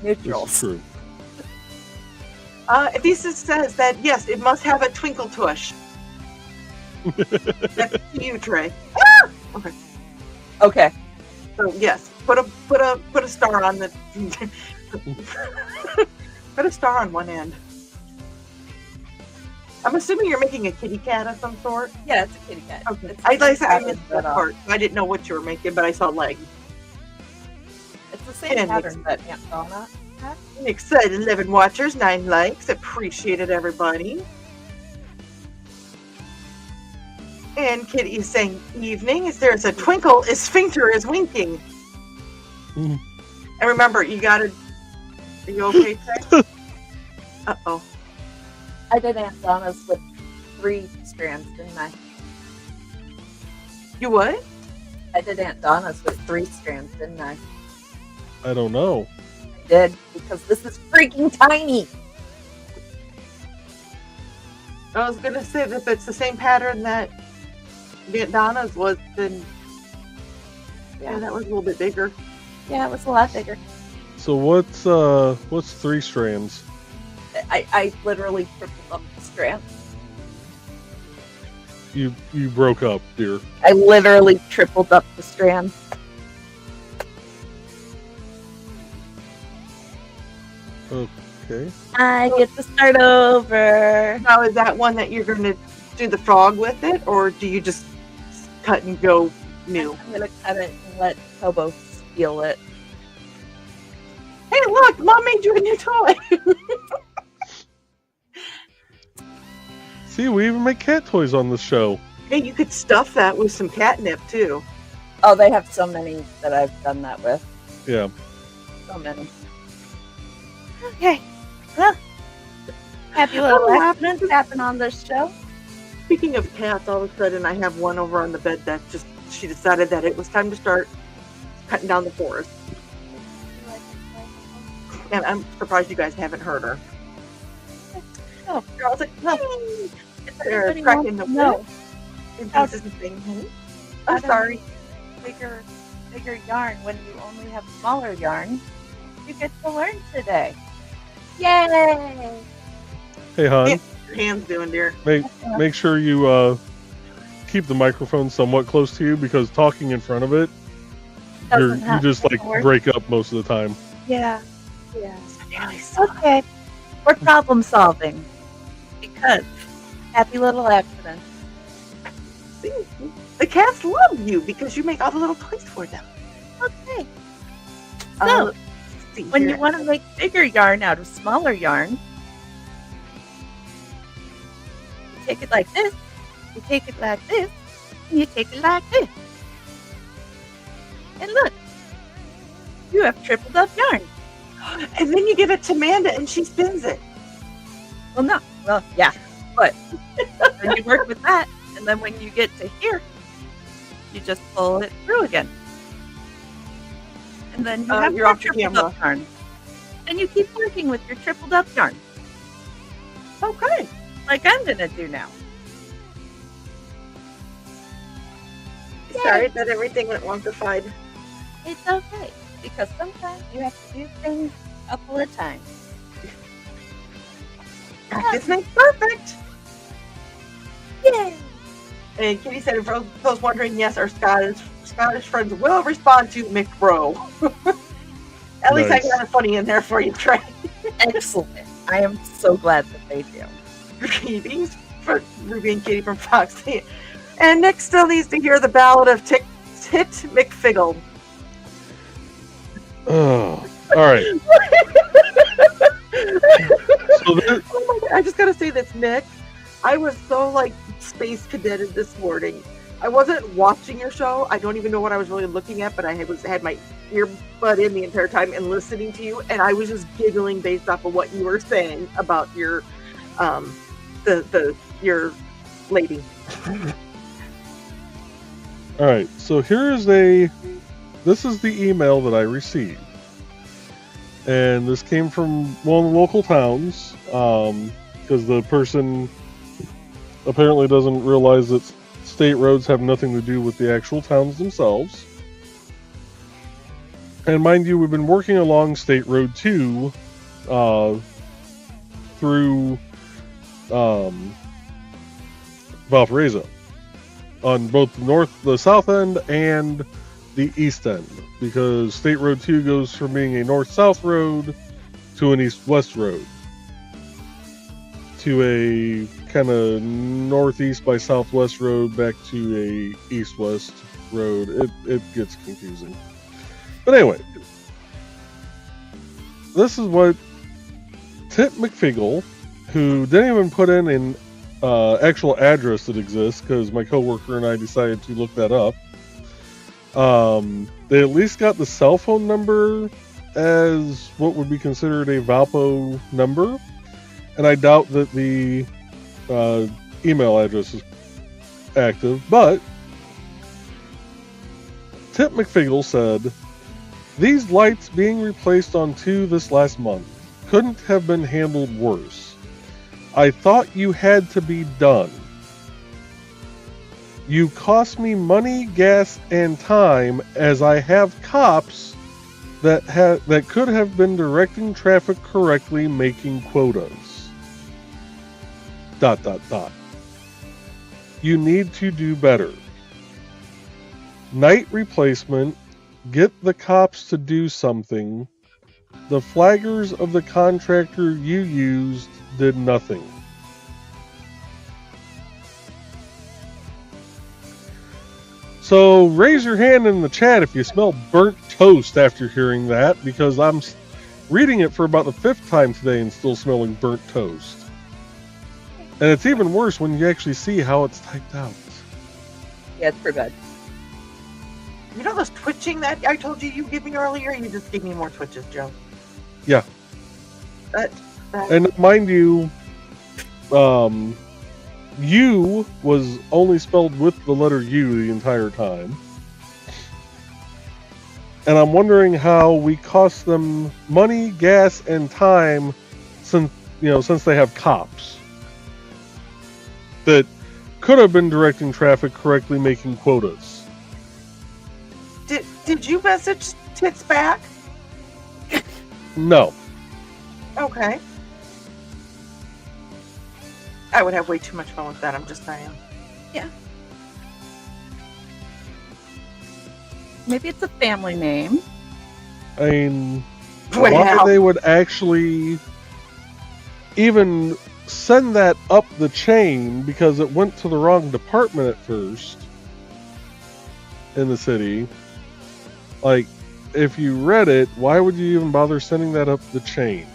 S1: This is true.
S3: Thesis says that, yes, it must have a twinkle tush. That's to you, Trey. Ah! Okay.
S2: Okay.
S3: So, yes, put a star on the... put a star on one end. I'm assuming you're making a kitty cat of some sort.
S2: Yeah, it's a kitty cat.
S3: Okay.
S2: It's
S3: I missed that part. I didn't know what you were making, but I saw legs.
S2: It's the same
S3: And
S2: pattern that Aunt Donna had.
S3: Excited 11 watchers, 9 likes. Appreciated everybody. And Kitty is saying, evening. Is there's a twinkle, his sphincter is winking.
S1: Mm.
S3: And remember, you gotta... Are you okay, Trey? Uh-oh.
S2: I did Aunt Donna's with 3 strands, didn't I?
S3: You what?
S2: I did Aunt Donna's with 3 strands, didn't I?
S1: I don't know.
S2: I did, because this is freaking tiny.
S3: I was gonna say that if it's the same pattern that Aunt Donna's was, then yeah, that was a little bit bigger.
S2: Yeah, it was a lot bigger.
S1: So what's 3 strands?
S2: I literally tripled up the strand.
S1: You broke up, dear.
S2: I literally tripled up the strand.
S1: Okay.
S2: I get to start over.
S3: Now, is that one that you're gonna do the frog with it, or do you just cut and go new?
S2: I'm gonna cut it and let Tobo steal it.
S3: Hey, look! Mom made you a new toy!
S1: See, we even make cat toys on this show.
S3: Hey, you could stuff that with some catnip, too.
S2: Oh, they have so many that I've done that with.
S1: Yeah.
S2: So many. Okay. Well, happy little accidents happen on this show.
S3: Speaking of cats, all of a sudden I have one over on the bed that just, she decided that it was time to start cutting down the forest. And I'm surprised you guys haven't heard her.
S2: Oh,
S3: Girls like,
S2: no.
S3: they're
S2: Everybody
S3: cracking the
S2: wants to know.
S3: whip. And pieces and things. I'm
S2: I'm
S3: sorry.
S2: Bigger yarn when you only have smaller yarn. You get to learn today. Yay!
S1: Hey, hon.
S3: Yeah. Your hands doing, dear.
S1: Make sure you keep the microphone somewhat close to you, because talking in front of it, you just like break up most of the time.
S2: Yeah. Okay. We're problem solving. Because happy little accident.
S3: See, the cats love you because you make all the little toys for them.
S2: Okay. So, when you want to make bigger yarn out of smaller yarn, you take it like this, you take it like this, and you take it like this. And look, you have tripled up yarn.
S3: And then you give it to Amanda and she spins it.
S2: Well, no. Well, yeah. But then you work with that, and then when you get to here, you just pull it through again. And then you have
S3: you're
S2: your
S3: off the
S2: tripled
S3: camera.
S2: up yarn. And you keep working with your tripled up yarn.
S3: Okay.
S2: Like I'm going to do now.
S3: Sorry that everything went wonkified.
S2: It's okay. Because sometimes you have to do things a couple of times.
S3: Practice makes perfect.
S2: Yay!
S3: And Kitty said, for those wondering, yes, our Scottish friends will respond to McBro. At least I got a funny in there for you, Trey.
S2: Excellent. I am so glad that they do.
S3: Greetings for Ruby and Kitty from Foxy. And Nick still needs to hear the ballad of Tit McFiggle.
S1: Oh, all right.
S3: Oh my God, I just gotta say this, Nick. I was so like space cadeted this morning. I wasn't watching your show. I don't even know what I was really looking at, but I had my earbud in the entire time and listening to you, and I was just giggling based off of what you were saying about your your lady.
S1: All right, so this is the email that I received, and this came from one of the local towns, because the person apparently doesn't realize that state roads have nothing to do with the actual towns themselves. And mind you, we've been working along State Road 2 through Valparaiso on both the south end and the east end, because State Road 2 goes from being a north-south road to an east-west road to a kind of northeast by southwest road back to a east-west road. It gets confusing. But anyway, this is what Tip McFiggle, who didn't even put in an actual address that exists, because my coworker and I decided to look that up. They at least got the cell phone number as what would be considered a Valpo number, and I doubt that the email address is active. But Tip McFiggle said, "These lights being replaced on 2 this last month couldn't have been handled worse. I thought you had to be done. You cost me money, gas, and time, as I have cops that could have been directing traffic correctly, making quotas. ... You need to do better. Night replacement, get the cops to do something. The flaggers of the contractor you used did nothing." So raise your hand in the chat if you smell burnt toast after hearing that, because I'm reading it for about the 5th time today and still smelling burnt toast. And it's even worse when you actually see how it's typed out.
S2: Yeah, it's pretty bad.
S3: You know those twitching that I told you give me earlier? You just gave me more twitches, Joe.
S1: Yeah.
S3: That...
S1: And mind you, U was only spelled with the letter U the entire time. And I'm wondering how we cost them money, gas, and time since they have cops that could have been directing traffic correctly, making quotas.
S3: Did you message Tits back?
S1: No.
S3: Okay. I would have way too much fun with that, I'm just saying.
S2: Yeah. Maybe it's a family name.
S1: I mean, why they would actually even send that up the chain, because it went to the wrong department at first in the city. Like, if you read it, why would you even bother sending that up the chain?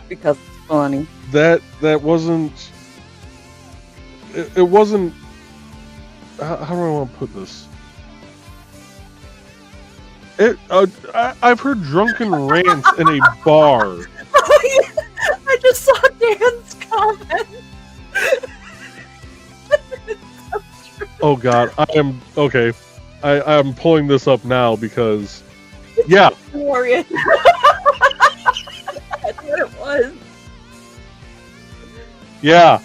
S2: Because it's funny.
S1: That wasn't... It wasn't... How do I want to put this? I've heard drunken rants in a bar.
S2: I just saw Dan's comment.
S1: Oh god, I am... Okay. I'm pulling this up now because... Yeah.
S2: Glorious. That's what it was.
S1: Yeah.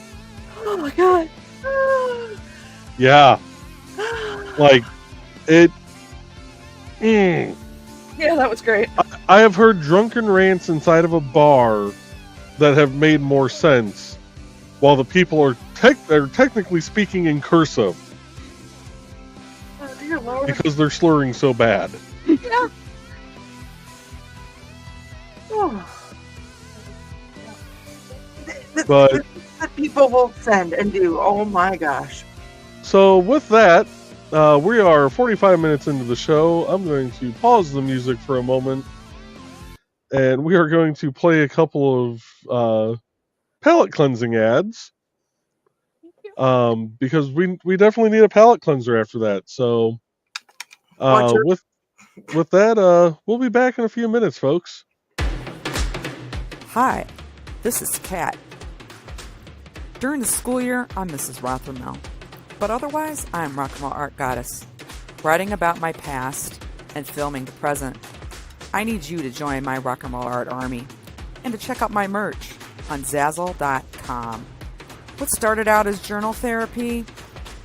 S2: Oh my god.
S1: Yeah. Like, it...
S2: Yeah, that was great.
S1: I have heard drunken rants inside of a bar that have made more sense, while the people are technically speaking in cursive.
S3: Oh, dear Lord.
S1: Because they're slurring so bad.
S2: Yeah.
S1: But
S3: that people will send and do. Oh my gosh.
S1: So with that, we are 45 minutes into the show. I'm going to pause the music for a moment, and we are going to play a couple of palate cleansing ads. because we definitely need a palate cleanser after that. So with that, we'll be back in a few minutes, folks.
S4: Hi, this is Kat. During the school year, I'm Mrs. Rothermel, but otherwise, I'm Rock and Roll Art Goddess, writing about my past and filming the present. I need you to join my rock and roll art army and to check out my merch on Zazzle.com. What started out as journal therapy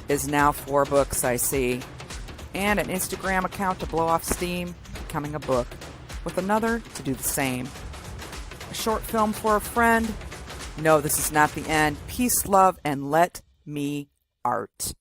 S4: is now 4 books, I see, and an Instagram account to blow off steam, becoming a book, with another to do the same. A short film for a friend. No, this is not the end. Peace, love, and let me art.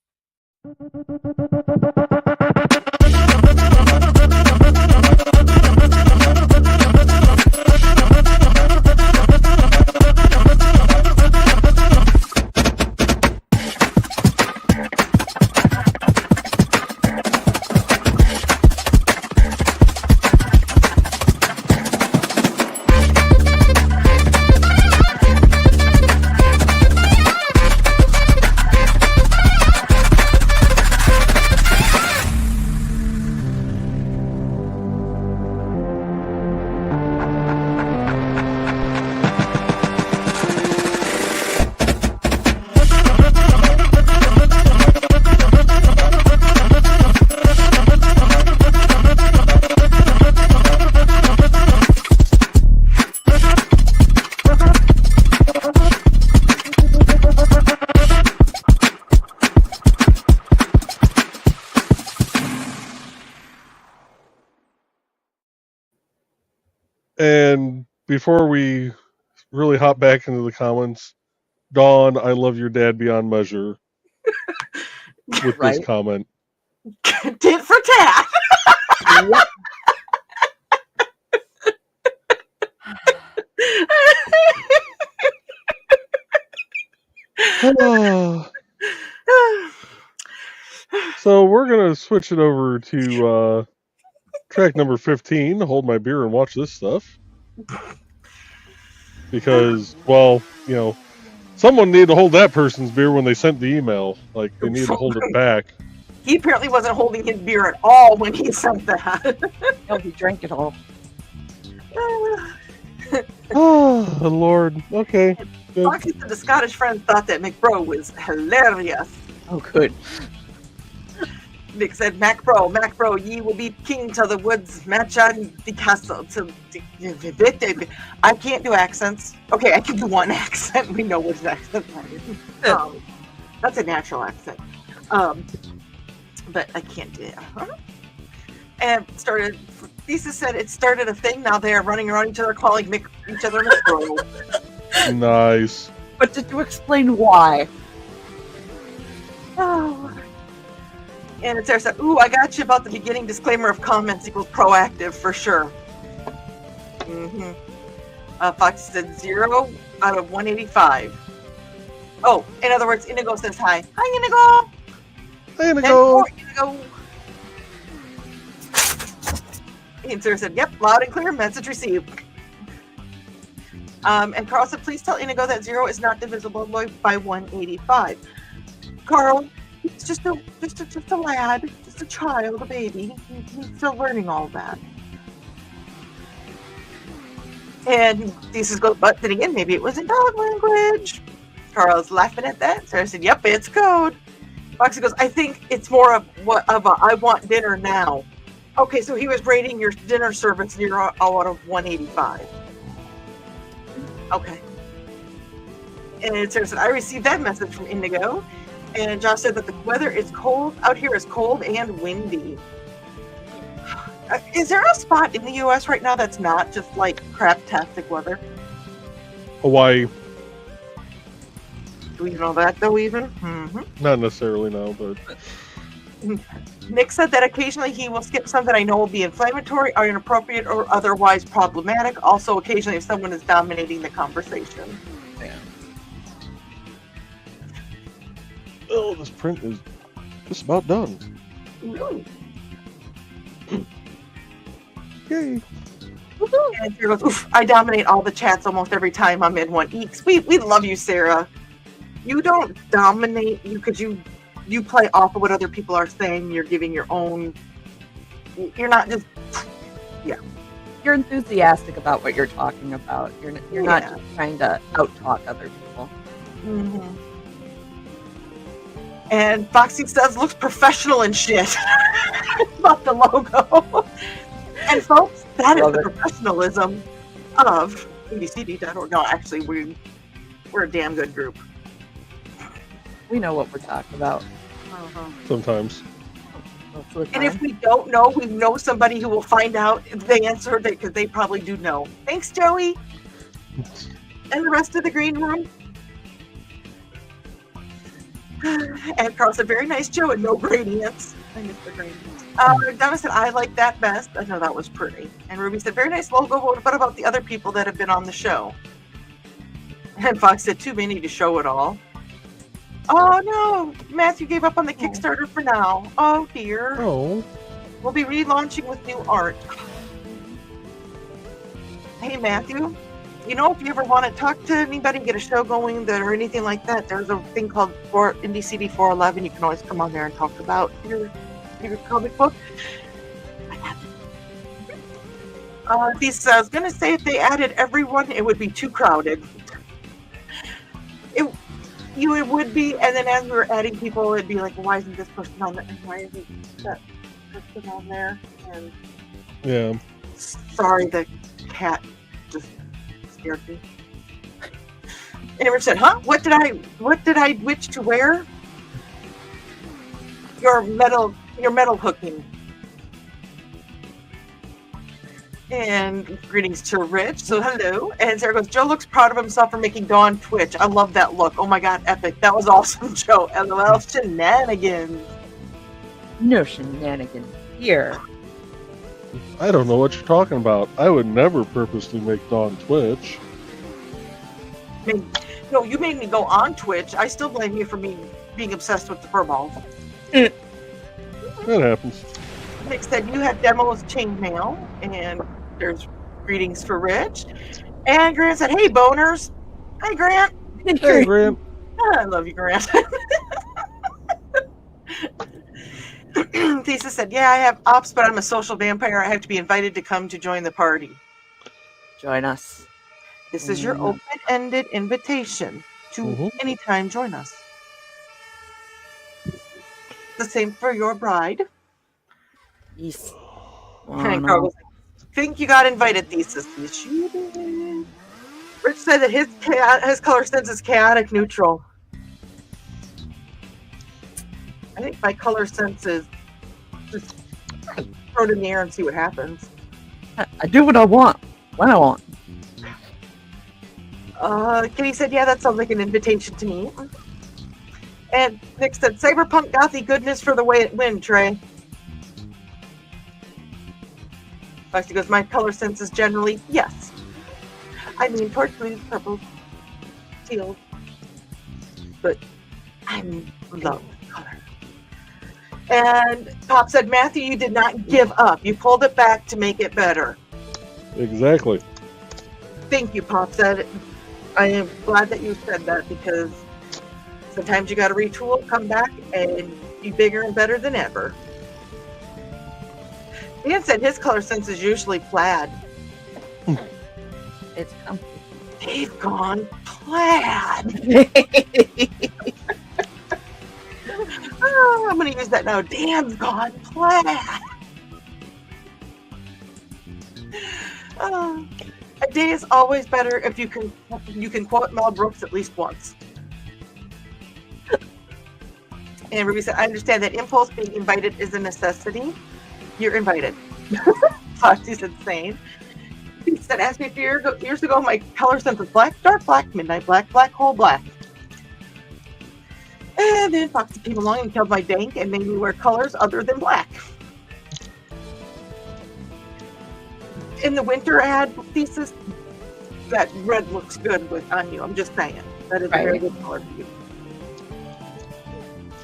S1: And before we really hop back into the comments, Dawn, I love your dad beyond measure with this comment.
S3: Tit for tat.
S1: So we're going to switch it over to track number 15, Hold My Beer and Watch This Stuff. Because, well, you know, someone needed to hold that person's beer when they sent the email. Like, they needed to hold it back.
S3: He apparently wasn't holding his beer at all when he sent that.
S2: No, he drank it all.
S1: Oh, Lord. Okay.
S3: Foxy said the Scottish friend thought that McBro was hilarious.
S2: Oh, good.
S3: Nick said, Macbro, ye will be king to the woods, match on the castle. I can't do accents. Okay, I can do one accent. We know which accent that is. That's a natural accent. But I can't do it. And Lisa said it started a thing. Now they are running around each other, calling each other McBro.
S1: Nice.
S2: But did you explain why?
S3: Oh. And Sarah said, ooh, I got you about the beginning disclaimer of comments equals proactive for sure. Mm-hmm. Fox said 0 out of 185. Oh, in other words, Indigo says hi. Hi, Indigo.
S1: Hi, Indigo.
S3: Indigo. And Sarah said, yep, loud and clear, message received. And Carl said, please tell Indigo that 0 is not divisible by 185. Carl, he's just a lad, just a child, a baby. He's still learning all that. And Thesis goes, but then again, maybe it was in dog language. Carl's laughing at that. Sarah said, yep, it's code. Foxy goes, I think it's more of I want dinner now. Okay, so he was rating your dinner service 0 out of 185. Okay. And Sarah said, I received that message from Indigo. And Josh said that the weather is cold. Out here is cold and windy. Is there a spot in the U.S. right now that's not just like crap-tastic weather?
S1: Hawaii.
S3: Do we know that though even? Mm-hmm.
S1: Not necessarily, no, but...
S3: Nick said that occasionally he will skip something I know will be inflammatory or inappropriate or otherwise problematic. Also, occasionally if someone is dominating the conversation.
S2: Yeah.
S1: Oh, this print is just about done.
S3: Really?
S1: Yay.
S3: And Sarah goes, oof, I dominate all the chats almost every time I'm in one. Eeks. We love you, Sarah. you don't dominate because you play off of what other people are saying. You're giving your own. You're not just.
S2: You're enthusiastic about what you're talking about. You're not
S3: Yeah.
S2: just trying to out-talk other people.
S3: Mm-hmm. And Foxy says looks professional and shit about the logo. And folks, that is
S2: Love
S3: the
S2: it.
S3: professionalism of IndieCD.org. No, actually, we're a damn good group.
S2: We know what we're talking about.
S1: Sometimes.
S2: Most of the
S3: And if
S2: time.
S3: we don't know, we know somebody who will find out the answer because they probably do know. Thanks, Joey. And the rest of the green room. And Carl said, very nice, Joe, and no gradients. I missed the gradients. Donna said, I like that best. I know that was pretty. And Ruby said, very nice logo. What about the other people that have been on the show? And Fox said, too many to show it all. Oh, no. Matthew gave up on the Kickstarter for now. Oh, dear.
S1: Oh,
S3: We'll be relaunching with new art. Hey, Matthew. You know, if you ever want to talk to anybody, get a show going that or anything like that, there's a thing called IndieCD 411. You can always come on there and talk about your comic book. I was going to say if they added everyone, it would be too crowded. It would be, and then as we were adding people, it'd be like, well, why isn't this person on there? And why isn't that person on there? And
S1: yeah.
S3: sorry, the cat just scared me. Amber said, huh? What did I witch to wear? Your metal hooking. And greetings to Rich. So hello. And Sarah goes, Joe looks proud of himself for making Dawn twitch. I love that look. Oh my god, epic. That was awesome, Joe. LOL shenanigans.
S2: No shenanigans here.
S1: I don't know what you're talking about. I would never purposely make Dawn twitch.
S3: No, you made me go on Twitch. I still blame you for being obsessed with the furballs.
S1: That happens.
S3: Nick said you have demos chainmail, and there's greetings for Rich. And Grant said, hey, boners. Hi, Grant.
S1: Hey, Grant.
S3: I love you, Grant. Thesis said, yeah, I have ops, but I'm a social vampire. I have to be invited to come to join the party.
S2: Join us.
S3: This is your open-ended invitation to anytime join us. The same for your bride.
S2: Yes.
S3: And Carl was like, think you got invited, Thesis. Yes, you did. Rich said that his color sense is chaotic neutral. I think my color sense is just throw it in the air and see what happens.
S2: I do what I want, when I want.
S3: Kitty said, yeah, that sounds like an invitation to me. And Nick said, cyberpunk gothy goodness for the way it went, Trey. Foxy goes, my color sense is generally yes. I mean, towards blues, purple, teal. But I love color. And Pop said, Matthew, you did not give up. You pulled it back to make it better.
S1: Exactly.
S3: Thank you, Pop said. I am glad that you said that because sometimes you got to retool, come back, and be bigger and better than ever. Dan said his color sense is usually plaid.
S2: It's comfy.
S3: They've gone plaid. I'm going to use that now. Dan's gone plaid. A day is always better if you can quote Mel Brooks at least once. And Ruby said, I understand that impulse being invited is a necessity. You're invited. Foxy said same. He said, asked me a few years ago, my color sense was black, dark black, midnight black, black hole black. And then Foxy came along and killed my dank and made me wear colors other than black. In the winter ad thesis, that red looks good on you. I'm just saying. That is a very good color for you.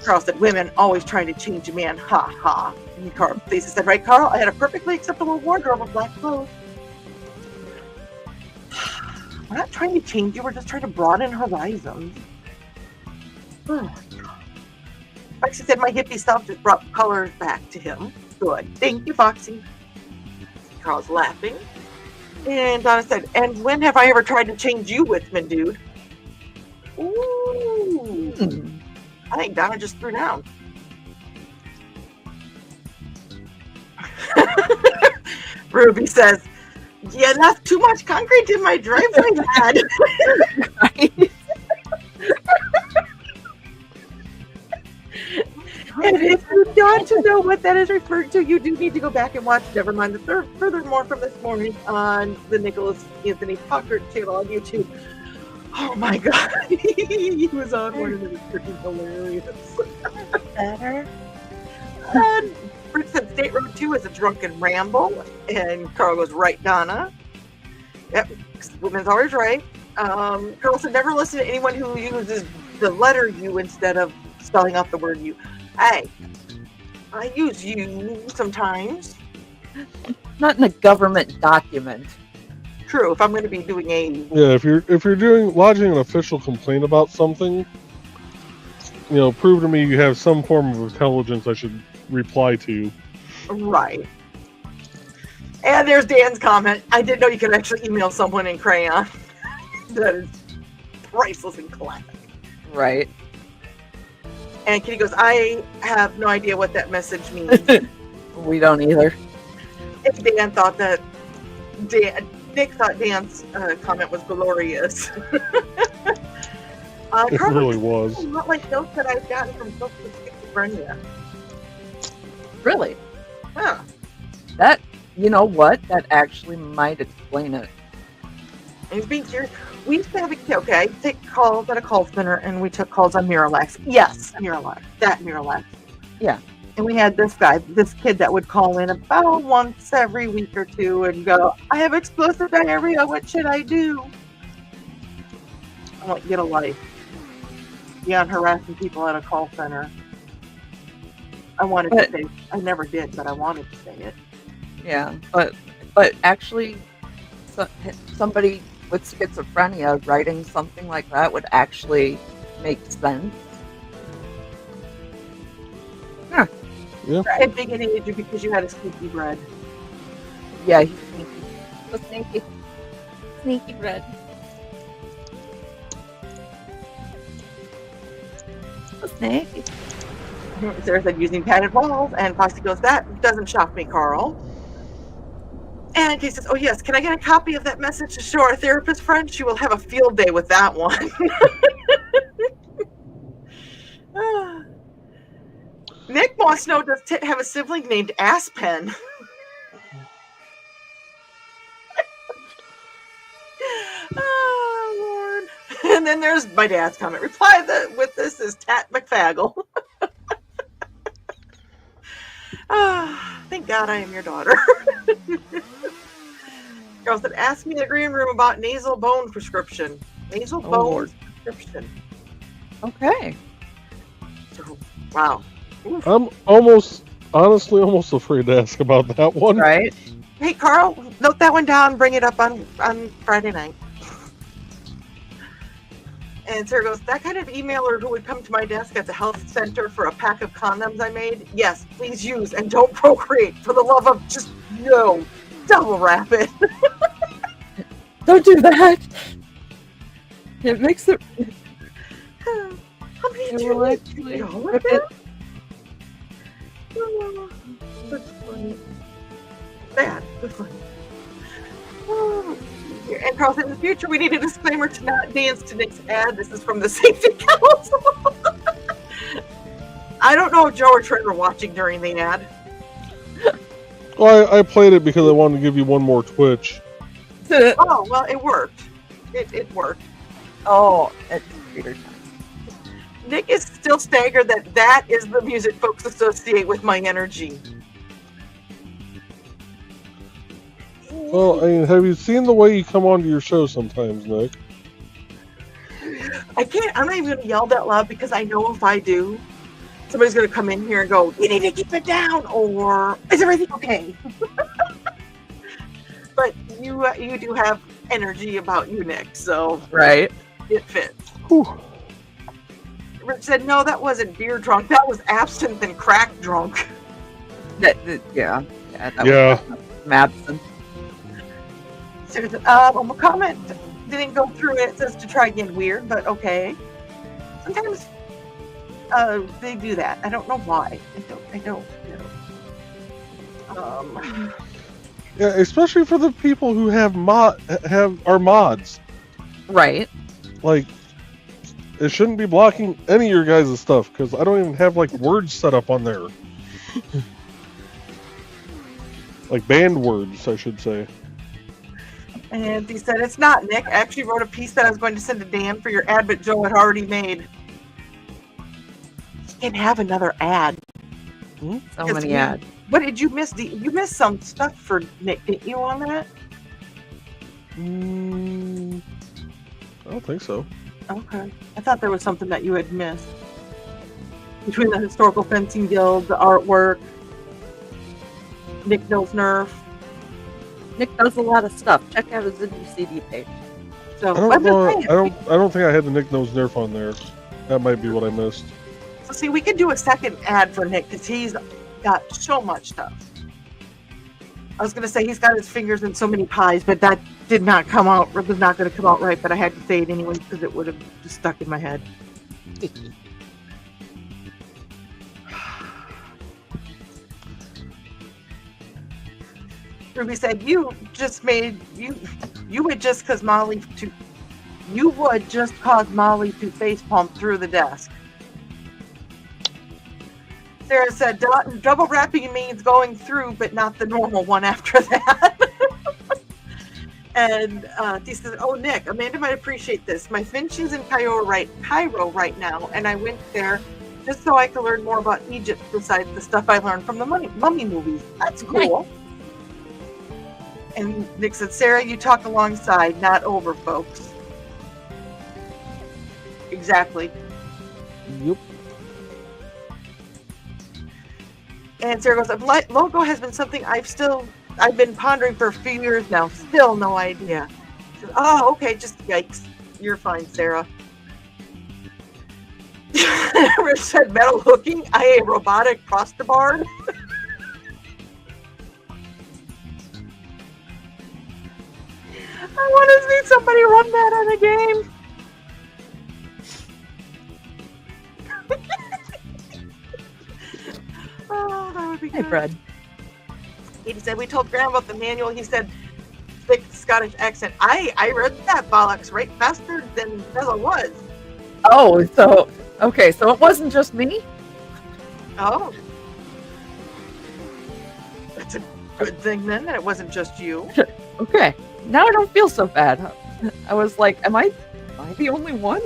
S3: Carl said, women always trying to change a man. Ha ha. And Carl thesis said, right, Carl? I had a perfectly acceptable wardrobe of black clothes. We're not trying to change you. We're just trying to broaden horizons. Foxy said my hippie self just brought colors back to him. Good. Thank you, Foxy. Carl's laughing. And Donna said, and when have I ever tried to change you, Whitman dude? Ooh. I think Donna just threw down. Ruby says, yeah, left too much concrete in my driveway, Dad.
S2: Right?
S3: And if you want to know what that is referred to, you do need to go back and watch Nevermind the Third. Furthermore, from this morning on the Nicholas Anthony Tucker channel on YouTube. Oh my God, he was on one of it was freaking hilarious.
S2: Better.
S3: And Britt said State Road 2 is a drunken ramble, and Carl goes, right, Donna. Yep, woman's always right. Carl said never listen to anyone who uses the letter U instead of spelling out the word U. Hey, I use you sometimes.
S2: Not in a government document.
S3: True, if I'm going to be doing a
S1: Yeah, if you're lodging an official complaint about something, prove to me you have some form of intelligence I should reply to.
S3: right. And there's Dan's comment. I didn't know you could actually email someone in crayon. That is priceless and classic.
S2: Right.
S3: And Kitty goes, I have no idea what that message means.
S2: We don't either.
S3: If Dan thought that Nick thought Dan's comment was glorious.
S1: It really was.
S3: A lot like notes that I've gotten from folks with schizophrenia.
S2: Really?
S3: Huh.
S2: That, you know what? That actually might explain it.
S3: And he's being serious. We used to have I take calls at a call center, and we took calls on Miralax. Yes, Miralax. That Miralax.
S2: Yeah.
S3: And we had this kid that would call in about once every week or two and go, I have explosive diarrhea. What should I do? I'm like, get a life. Beyond harassing people at a call center. I wanted to say, I never did, but I wanted to say it.
S2: Yeah, but actually, somebody with schizophrenia writing something like that would actually make sense. Huh.
S1: Yeah.
S3: I think it needed you because you had a sneaky bread.
S2: Yeah, he's sneaky. So sneaky. Sneaky bread. So sneaky.
S3: Sarah said using padded walls, and Foxy goes, that doesn't shock me, Carl. And he says, oh yes, can I get a copy of that message to show our therapist friend? She will have a field day with that one. Nick wants to know, does Tit have a sibling named Aspen? Oh, Lord. And then there's my dad's comment. Reply with this is Tat McFaggle. Thank God I am your daughter. Girl said, ask me in the green room about nasal bone prescription. Nasal bone prescription.
S2: Okay.
S3: Wow.
S1: Oof. I'm honestly almost afraid to ask about that one.
S2: Right.
S3: Hey, Carl, note that one down. Bring it up on Friday night. And Sarah goes, that kind of emailer who would come to my desk at the health center for a pack of condoms I made? Yes, please use and don't procreate. For the love of just no. Double wrap it.
S2: Don't do that. It makes it.
S3: How many
S2: It
S3: do
S2: will
S3: you
S2: actually
S3: know
S2: rip
S3: about?
S2: it.
S3: Oh, that's funny. Bad, but funny. Oh, and Carl said, in the future, we need a disclaimer to not dance to Nick's ad. This is from the Safety Council. I don't know if Joe or Trey were watching during the ad.
S1: Well, I played it because I wanted to give you one more twitch.
S3: Oh, well, it worked. It worked.
S2: Oh, it's computer time.
S3: Nick is still staggered that is the music folks associate with my energy.
S1: Well, I mean, have you seen the way you come onto your show sometimes, Nick?
S3: I can't, I'm not even going to yell that loud because I know if I do, somebody's going to come in here and go, you need to keep it down, or is everything okay? But you do have energy about you, Nick, so
S2: Right.
S3: it fits.
S1: Whew.
S3: Rich said, no, that wasn't beer drunk. That was absinthe and crack drunk.
S2: Yeah, that
S1: Yeah.
S2: was some absinthe.
S3: So, a comment didn't go through it. It says to try again. Weird, but okay. Sometimes they do that. I don't know why. I don't know.
S1: Yeah, especially for the people who have our mods.
S2: Right.
S1: Like, it shouldn't be blocking any of your guys' stuff because I don't even have like words set up on there. Like banned words, I should say.
S3: And he said, it's not, Nick. I actually wrote a piece that I was going to send to Dan for your ad, but Joe had already made. You can't have another ad.
S2: So many ads.
S3: What did you miss? You missed some stuff for Nick, didn't you, on that?
S1: I don't think so.
S3: Okay. I thought there was something that you had missed. Between the Historical Fencing Guild, the artwork, Nick knows Nerf.
S2: Nick does a lot of stuff. Check out his IndieCD page.
S3: So
S1: I don't think I had the Nick Knows Nerf on there. That might be what I missed.
S3: So see, we could do a second ad for Nick because he's got so much stuff. I was gonna say he's got his fingers in so many pies, but that did not come out. It was not going to come out right. But I had to say it anyway because it would have just stuck in my head. Ruby said, "You would just cause Molly to face palm through the desk." Sarah said, "Double wrapping means going through, but not the normal one after that." And he said, "Oh, Nick, Amanda might appreciate this. My Finch's in Cairo right now, and I went there just so I could learn more about Egypt besides the stuff I learned from the mummy movies. That's cool."
S2: Nice.
S3: And Nick said, "Sarah, you talk alongside, not over, folks." Exactly.
S1: Yep.
S3: And Sarah goes, "The logo has been something I've been pondering for a few years now. Still no idea." She said, "Oh, okay, just yikes. You're fine, Sarah." Rich said, "Metal hooking, a robotic prostobard." I want to see somebody run that on a game. Oh, that would be
S2: Hey,
S3: good.
S2: Fred.
S3: He said, "We told Graham about the manual." He said, thick Scottish accent. I read that bollocks right faster than Bella was.
S2: Oh, so it wasn't just me?
S3: Oh. That's a good thing then that it wasn't just you.
S2: Okay. Now I don't feel so bad. I was like, am I the only one?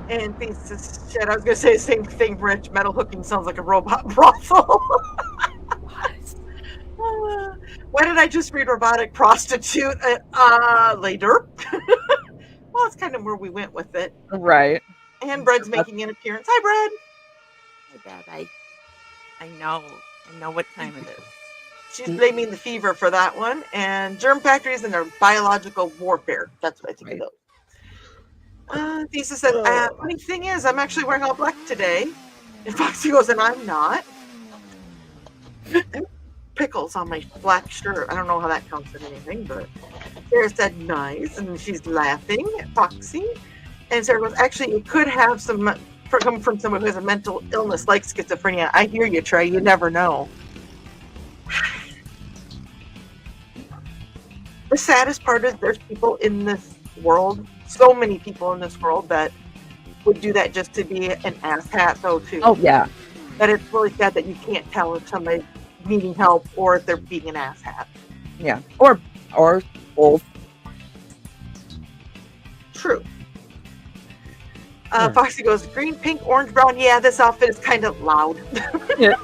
S3: And piece of shit, I was gonna say the same thing, Rich. Metal hooking sounds like a robot brothel. Why did I just read robotic prostitute later? Well, it's kind of where we went with it.
S2: Right.
S3: And Bread's making an appearance. Hi, Bread.
S2: Hi, Dad. I know what time it is.
S3: She's blaming the fever for that one. And germ factories and their biological warfare. That's what I think of those. Lisa said, funny thing is, I'm actually wearing all black today. And Foxy goes, and I'm not. Pickles on my black shirt. I don't know how that counts in anything, but Sarah said, nice. And she's laughing at Foxy. And Sarah goes, actually, it could have come from someone who has a mental illness like schizophrenia. I hear you, Trey. You never know. The saddest part is there's people in this world, so many people in this world that would do that just to be an asshat, though, too.
S2: Oh, yeah.
S3: That it's really sad that you can't tell if somebody's needing help or if they're being an asshat.
S2: Yeah. Or both.
S3: True. Foxy goes, green, pink, orange, brown. Yeah, this outfit is kind of loud.
S2: Yeah.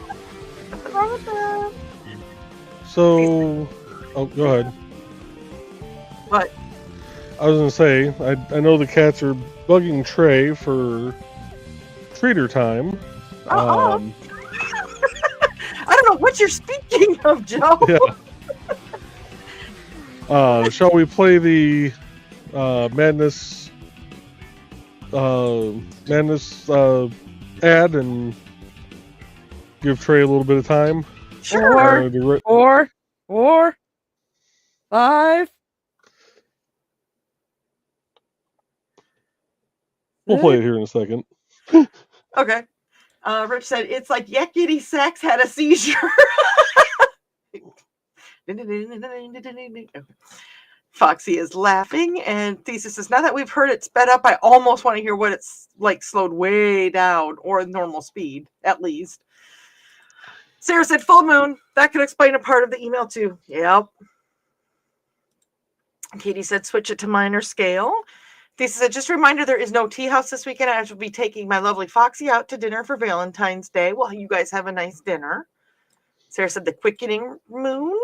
S3: Nothing wrong with that.
S1: So, go ahead.
S3: But
S1: I was gonna say, I know the cats are bugging Trey for treater time.
S3: I don't know what you're speaking of, Joe.
S1: Yeah. Shall we play the Madness Madness ad and give Trey a little bit of time.
S3: Sure.
S1: To
S2: 4, 5.
S1: we'll play it here in a second.
S3: Okay. Rich said, it's like Yakety Sax had a seizure. Foxy is laughing, and Thesis says, now that we've heard it sped up, I almost want to hear what it's like slowed way down, or normal speed, at least. Sarah said, full moon. That could explain a part of the email, too. Yep. Katie said, switch it to minor scale. Thesis said, just a reminder, there is no tea house this weekend. I will be taking my lovely Foxy out to dinner for Valentine's Day. Well, you guys have a nice dinner. Sarah said, the quickening moon.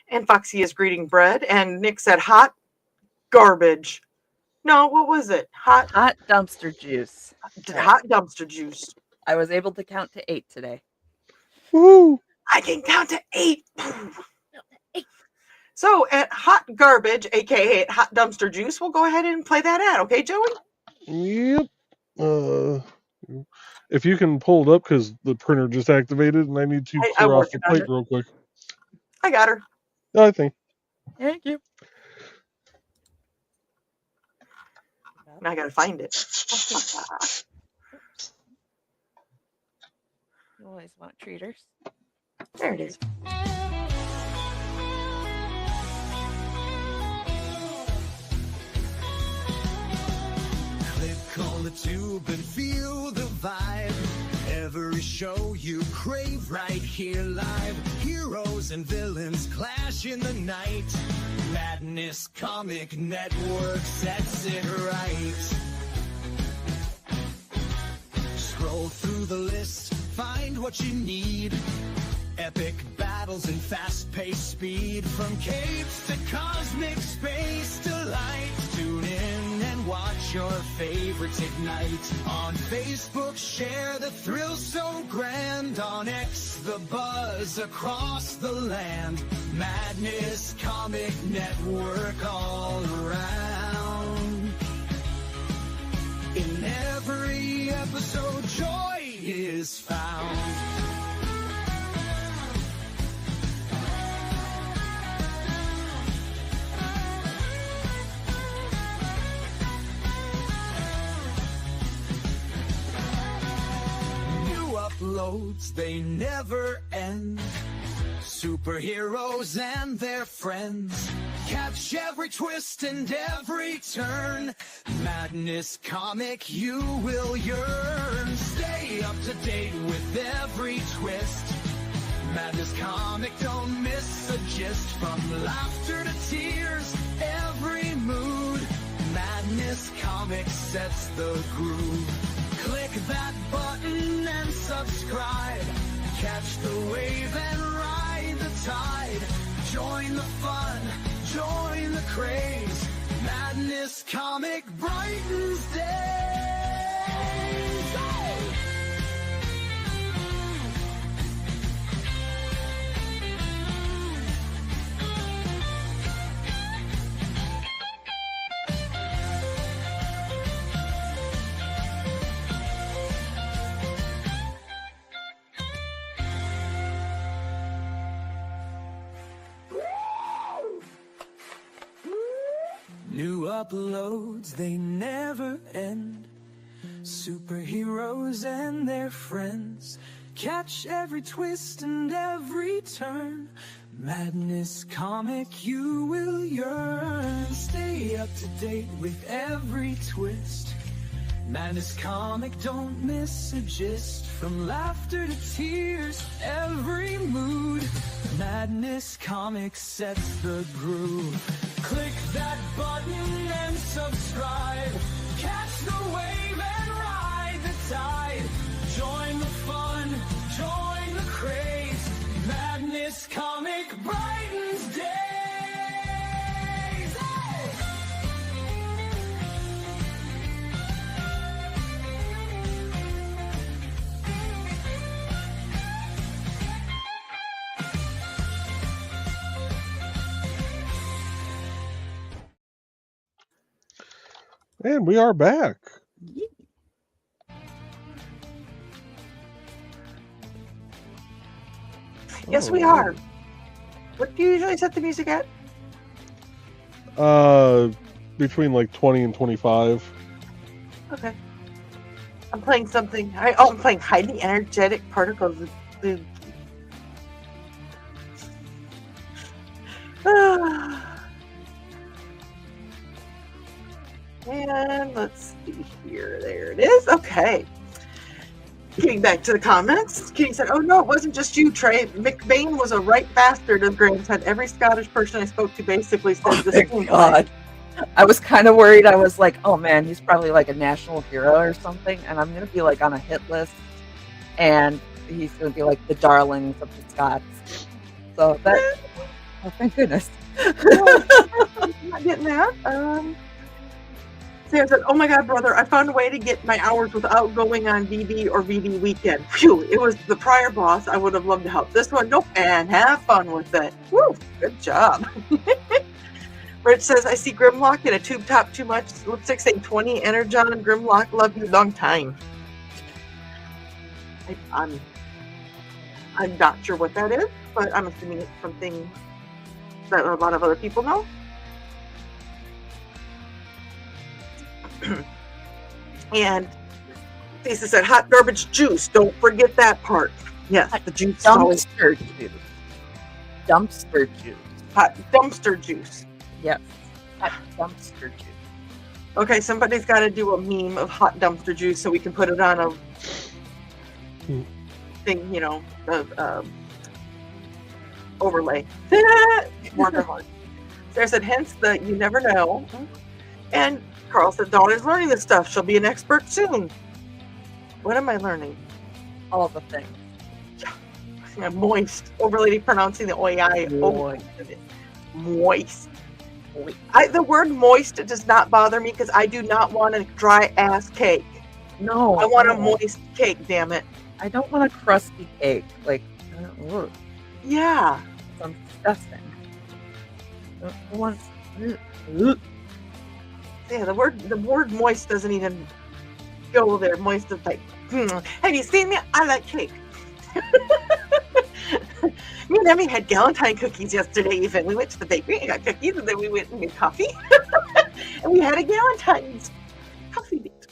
S3: And Foxy is greeting bread. And Nick said, hot garbage. No, what was it? Hot
S2: dumpster juice.
S3: Hot dumpster juice.
S2: I was able to count to 8 today.
S1: Woo!
S3: I can count to 8. So at hot garbage, aka hot dumpster juice, we'll go ahead and play that ad. Okay, Joey?
S1: Yep. If you can pull it up, because the printer just activated and I need to clear off the plate real quick.
S3: I got her.
S1: I think.
S2: Thank you.
S3: Now I gotta find it.
S2: You always want treaters.
S3: There it is.
S5: Click on the tube and feel the vibe. Every show you crave right here live. Heroes and villains clash in the night. Madness Comic Network sets it right. Scroll through the list, find what you need. Epic battles and fast-paced speed. From capes to cosmic space delights. Tune in and watch your favorites ignite. On Facebook, share the thrill so grand. On X, the buzz across the land. Madness Comic Network all around. In every episode, joy is found. Uploads, they never end. Superheroes and their friends. Catch every twist and every turn. Madness Comic, you will yearn. Stay up to date with every twist. Madness Comic, don't miss a gist. From laughter to tears, every mood. Madness Comic sets the groove. Click that button and subscribe. Catch the wave and ride the tide. Join the fun, join the craze. Madness Comic brightens days. Oh! New uploads, they never end. Superheroes and their friends. Catch every twist and every turn. Madness Comic, you will yearn. Stay up to date with every twist. Madness Comic, don't miss a gist. From laughter to tears, every mood. Madness Comic sets the groove. Click that button and subscribe. Catch the wave and ride the tide. Join the fun, join the craze. Madness Comic brightens days. Hey!
S1: And we are back.
S3: Yes, we
S1: Oh,
S3: are. What do you usually set the music at?
S1: Between like 20 and 25.
S3: Okay. I'm playing something. I'm playing highly energetic particles. And let's see here. There it is. Okay. Getting back to the comments, Kitty said, "Oh no, it wasn't just you, Trey. McBain was a right bastard." As Graham said, "Every Scottish person I spoke to basically said the same
S2: Oh,
S3: thing."
S2: God. I was kind of worried. I was like, oh man, he's probably like a national hero or something. And I'm going to be like on a hit list. And he's going to be like the darlings of the Scots. So that, oh, thank goodness.
S3: I'm not getting that. Sarah said, "Oh my God, brother, I found a way to get my hours without going on VD or VD weekend. Phew, it was the prior boss. I would have loved to help. This one, nope, and have fun with it. Woo, good job." Rich says, "I see Grimlock in a tube top too much. Lipstick saying 20 Energon and Grimlock, love you long time." I'm not sure what that is, but I'm assuming it's something that a lot of other people know. And Lisa said, "Hot garbage juice. Don't forget that part." Yes, the juice is always
S2: Dumpster juice. Dumpster juice.
S3: hot. Dumpster juice.
S2: Yes. Hot dumpster juice.
S3: Okay, somebody's got to do a meme of hot dumpster juice so we can put it on a thing, overlay. Wonderful. Sarah said, "Hence the you never know." And Carl said, "Dawn is learning this stuff. She'll be an expert soon." What am I learning?
S2: All the things.
S3: I'm moist. Overlady pronouncing the oi.
S2: Moist.
S3: Moist. The word moist does not bother me because I do not want a dry ass cake.
S2: No.
S3: I want a moist cake, damn it.
S2: I don't want a crusty cake. Like, ugh,
S3: Yeah.
S2: sounds disgusting. I want, ugh.
S3: Yeah, the word moist doesn't even go there. Moist is like, have you seen me? I like cake. Me and Emmy had Galentine cookies yesterday even. We went to the bakery and got cookies, and then we went and made coffee. And we had a Galentine's coffee date.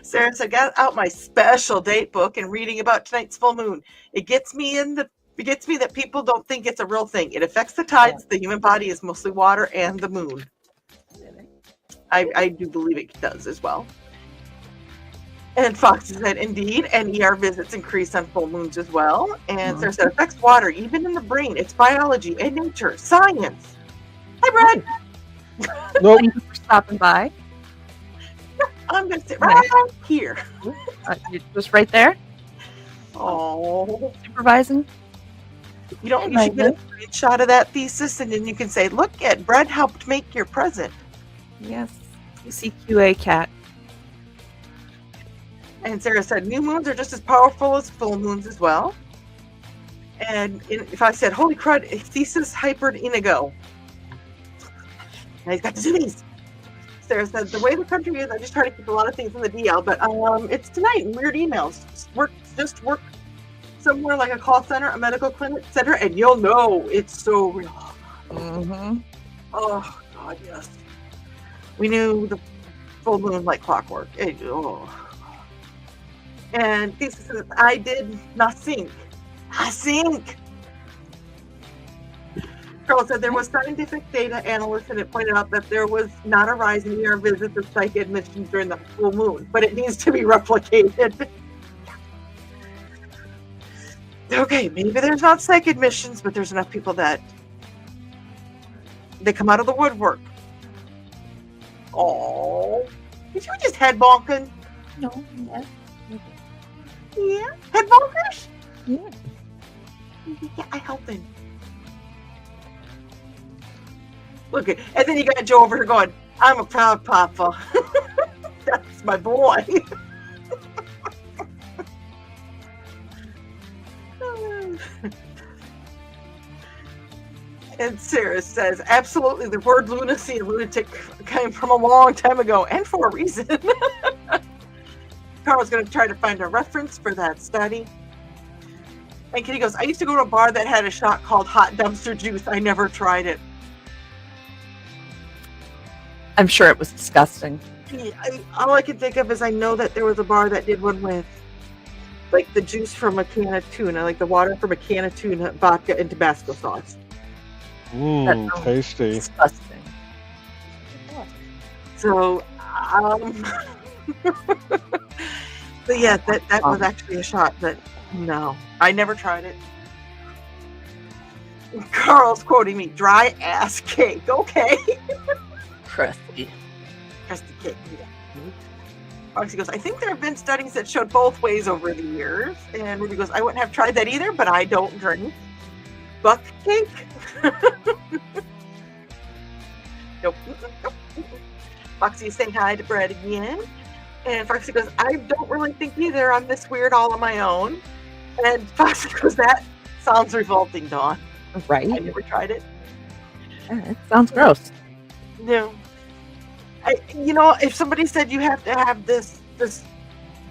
S3: Sarah said, "Got out my special date book and reading about tonight's full moon. It gets me that people don't think it's a real thing. It affects the tides. The human body is mostly water and the moon." I do believe it does as well. And Fox said, "Indeed, and ER visits increase on full moons as well." And Sarah said, "Affects water, even in the brain. It's biology and nature, science." Hi, Brad.
S1: Nope.
S2: Thank you for stopping by.
S3: I'm going to sit right here.
S2: You're just right there,
S3: Oh,
S2: supervising.
S3: you should get a screenshot of that thesis, and then you can say, "Look at Brad helped make your present."
S2: Yes. CQA cat.
S3: And Sarah said, "New moons are just as powerful as full moons as well." And if I said, "Holy crud, thesis hypered inigo." Now he's got the zoomies. Sarah said, "The way the country is, I just try to keep a lot of things in the DL, but it's tonight and weird emails. Just work somewhere like a call center, a medical clinic, etc., and you'll know it's so real."
S2: Mm-hmm.
S3: Oh, God, yes. We knew the full moon like clockwork. And thesis says, "I did nothing. Nothing." Carl said there was scientific data analyst, and it pointed out that there was not a rise in ER visits or psych admissions during the full moon, but it needs to be replicated. Okay, maybe there's not psych admissions, but there's enough people that they come out of the woodwork. Oh, did you just head bonking?
S2: No. Yeah.
S3: Yeah, head bonkers?
S2: Yeah.
S3: Yeah, I help him. Look at, and then you got Joe over here going, "I'm a proud papa." That's my boy. And Sarah says, "Absolutely, the word lunacy and lunatic came from a long time ago, and for a reason." Carl's going to try to find a reference for that study. And Kitty goes, I used to go to a bar that had a shot called hot dumpster juice. I never tried it.
S2: I'm sure it was disgusting.
S3: All I can think of is I know that there was a bar that did one with like the juice from a can of tuna, like the water from a can of tuna, vodka, and Tabasco sauce.
S1: Mmm,
S2: sounds
S1: tasty.
S2: Disgusting.
S3: So, but yeah, that was actually a shot that, no, I never tried it. Carl's quoting me, dry ass cake. Okay.
S2: Crusty.
S3: Crusty cake. Yeah. Roxy goes, I think there have been studies that showed both ways over the years. And Ruby goes, I wouldn't have tried that either, but I don't drink buck cake. Nope. Foxy is saying hi to Brett again. And Foxy goes, I don't really think either. I'm this weird all on my own. And Foxy goes, that sounds revolting, Dawn.
S2: Right?
S3: I never tried it.
S2: It sounds gross.
S3: No. If somebody said you have to have this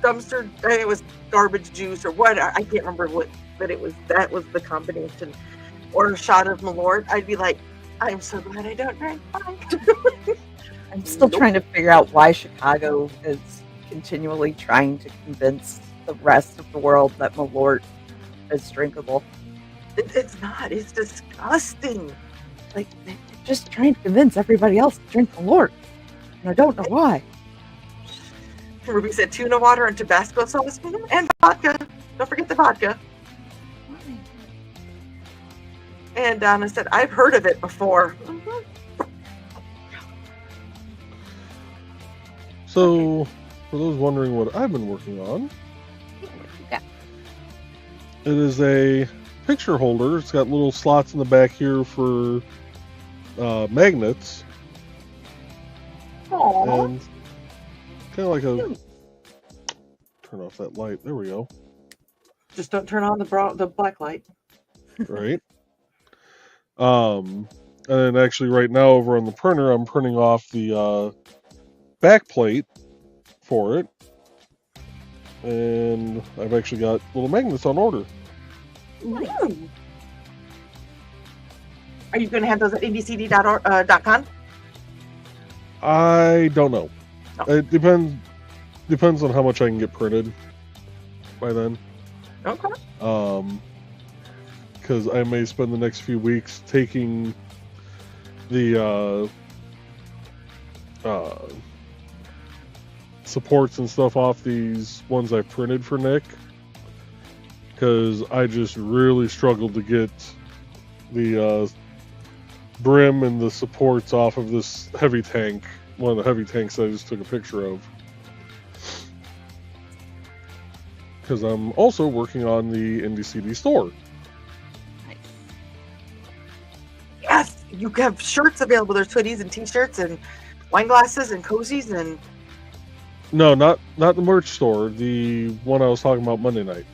S3: dumpster, it was garbage juice or what, I can't remember what, but that was the combination, or a shot of Malort, I'd be like, I'm so glad I don't drink wine.
S2: I'm still trying to figure out why Chicago is continually trying to convince the rest of the world that Malort is drinkable.
S3: It's not. It's disgusting.
S2: Like, they're just trying to convince everybody else to drink Malort. And I don't know why.
S3: Ruby said tuna water and Tabasco sauce and vodka. Don't forget the vodka. And Donna said, I've heard of it before.
S1: So, for those wondering what I've been working on,
S2: Yeah.
S1: it is a picture holder. It's got little slots in the back here for magnets,
S3: Aww.
S1: and kind of like a turn off that light. There we go.
S3: Just don't turn on the black light.
S1: Right. And actually, right now over on the printer, I'm printing off the back plate for it, and I've actually got little magnets on order.
S3: Ooh. Are you going to have those at IndieCD.com?
S1: I don't know.
S3: No.
S1: It depends on how much I can get printed by then.
S3: Okay.
S1: Because I may spend the next few weeks taking the supports and stuff off these ones I printed for Nick, because I just really struggled to get the brim and the supports off of this heavy tank, one of the heavy tanks I just took a picture of. Because I'm also working on the IndieCD store.
S3: Yes, you have shirts available. There's hoodies and t-shirts and wine glasses and cozies and...
S1: No, not the merch store. The one I was talking about Monday night.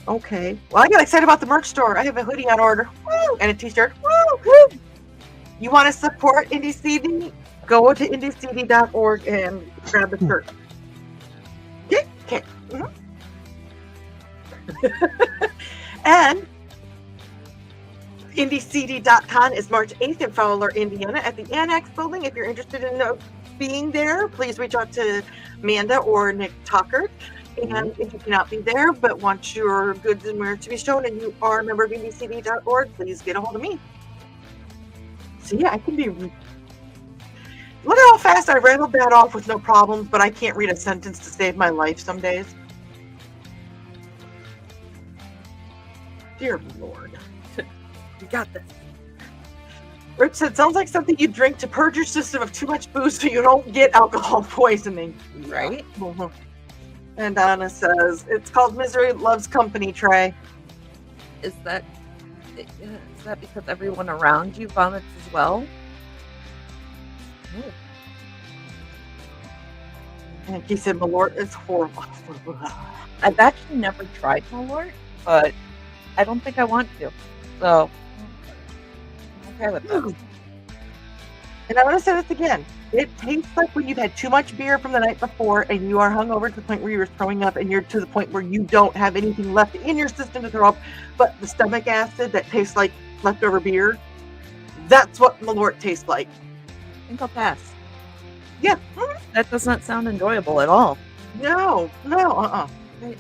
S3: Okay. Well, I got excited about the merch store. I have a hoodie on order. Woo! And a t-shirt. Woo! Woo! You want to support IndieCD? Go to IndieCD.org and grab the shirt. Okay? Okay. Mm-hmm. And IndieCD.com is March 8th in Fowler, Indiana at the Annex building. If you're interested in being there, please reach out to Amanda or Nick Tucker. And if you cannot be there but want your goods and wares to be shown and you are a member of IndieCD.org, please get a hold of me. So yeah, I can be... Look at how fast I rattled that off with no problems, but I can't read a sentence to save my life some days. Dear Lord. You got this. Rich said, sounds like something you drink to purge your system of too much booze so you don't get alcohol poisoning.
S2: Right?
S3: Mm-hmm. And Donna says, it's called Misery Loves Company, Trey.
S2: Is that because everyone around you vomits as well? Ooh.
S3: And he said, Malort is horrible.
S2: I've actually never tried Malort, but I don't think I want to. So, I'm okay with that.
S3: And I want to say this again. It tastes like when you've had too much beer from the night before and you are hungover to the point where you're throwing up and you're to the point where you don't have anything left in your system to throw up, but the stomach acid that tastes like leftover beer, that's what Malort tastes like.
S2: I think I'll pass.
S3: Yeah.
S2: That does not sound enjoyable at all.
S3: No.
S2: Right.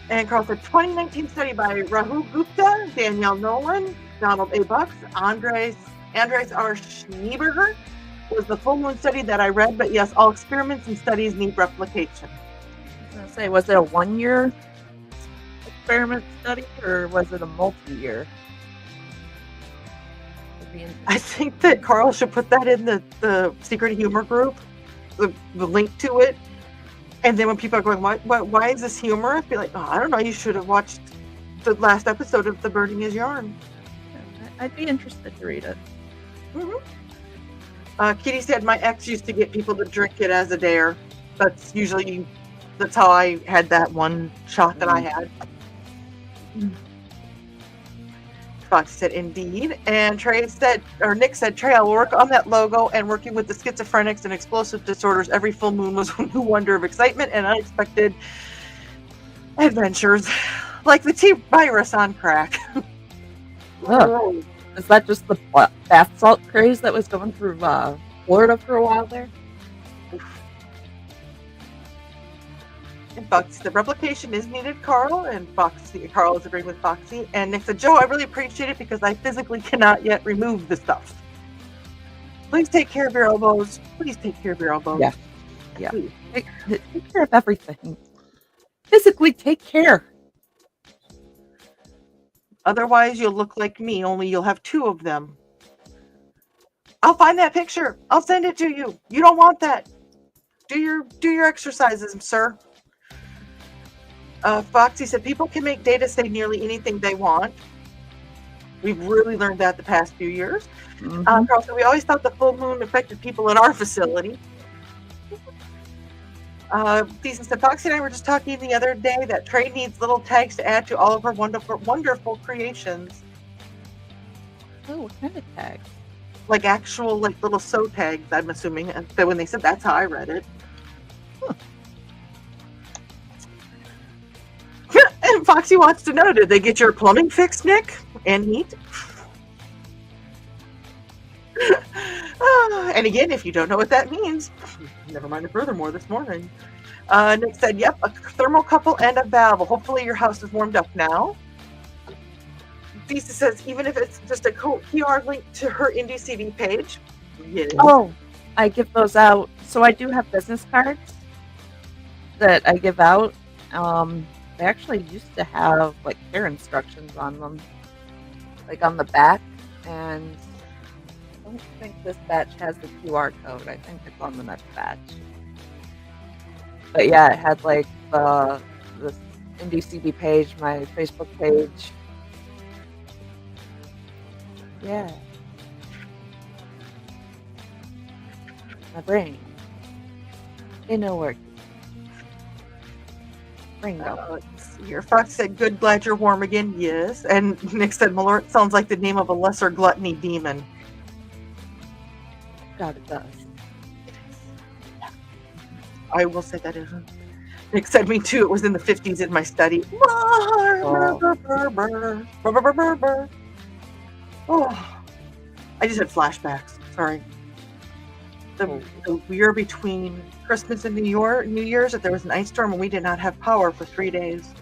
S3: And Carl said 2019 study by Rahul Gupta, Danielle Nolan, Donald A. Bucks, Andres R. Schneeberger was the full moon study that I read, but yes, all experiments and studies need replication.
S2: I was going to say, was it a 1-year experiment study or was it a multi-year?
S3: I think that Carl should put that in the Secret Humor group, the link to it. And then when people are going, why is this humorous? Be like, oh, I don't know, you should have watched the last episode of The Burning Is Yarn.
S2: I'd be interested to read it.
S3: Kitty said, my ex used to get people to drink it as a dare. That's how I had that one shot that I had. Fox said, indeed. And Nick said, Trey, I will work on that logo, and working with the schizophrenics and explosive disorders every full moon was a new wonder of excitement and unexpected adventures. Like the T-virus on crack.
S2: Oh, is that just the bath salt craze that was going through Florida for a while there?
S3: And Foxy, the replication is needed, Carl, and Carl is agreeing with Foxy. And Nick said, Joe, I really appreciate it because I physically cannot yet remove the stuff. Please take care of your elbows. Please take care of your elbows.
S2: Yeah. Take care of everything. Physically take care.
S3: Otherwise, you'll look like me, only you'll have 2 of them. I'll find that picture. I'll send it to you. You don't want that. Do your exercises, sir. Foxy said, people can make data say nearly anything they want. We've really learned that the past few years. Carl said, we always thought the full moon affected people in our facility. Thesis said, Foxy and I were just talking the other day that Trey needs little tags to add to all of her wonderful creations.
S2: Oh, what kind of tags?
S3: Like actual, little sew tags, I'm assuming. And so when they said, that's how I read it.
S2: Huh.
S3: And Foxy wants to know, did they get your plumbing fixed, Nick? And heat? And again, if you don't know what that means, never mind it furthermore this morning. Nick said, yep, a thermocouple and a valve. Hopefully your house is warmed up now. Lisa says, even if it's just a QR link to her IndieCD page. Yes.
S2: Oh, I give those out. So I do have business cards that I give out. They actually used to have care instructions on them, on the back, and I don't think this batch has the QR code. I think it's on the next batch. But yeah, it had the IndieCD page, my Facebook page. Yeah. My brain. Inner work. Ringo.
S3: Your Fox said, good, glad you're warm again. Yes. And Nick said, Malort sounds like the name of a lesser gluttony demon.
S2: God, it does.
S3: I will say that isn't. Nick said, me too. It was in the 50s in my study. Oh, I just had flashbacks. Sorry. The year between Christmas and New Year's, that there was an ice storm and we did not have power for 3 days.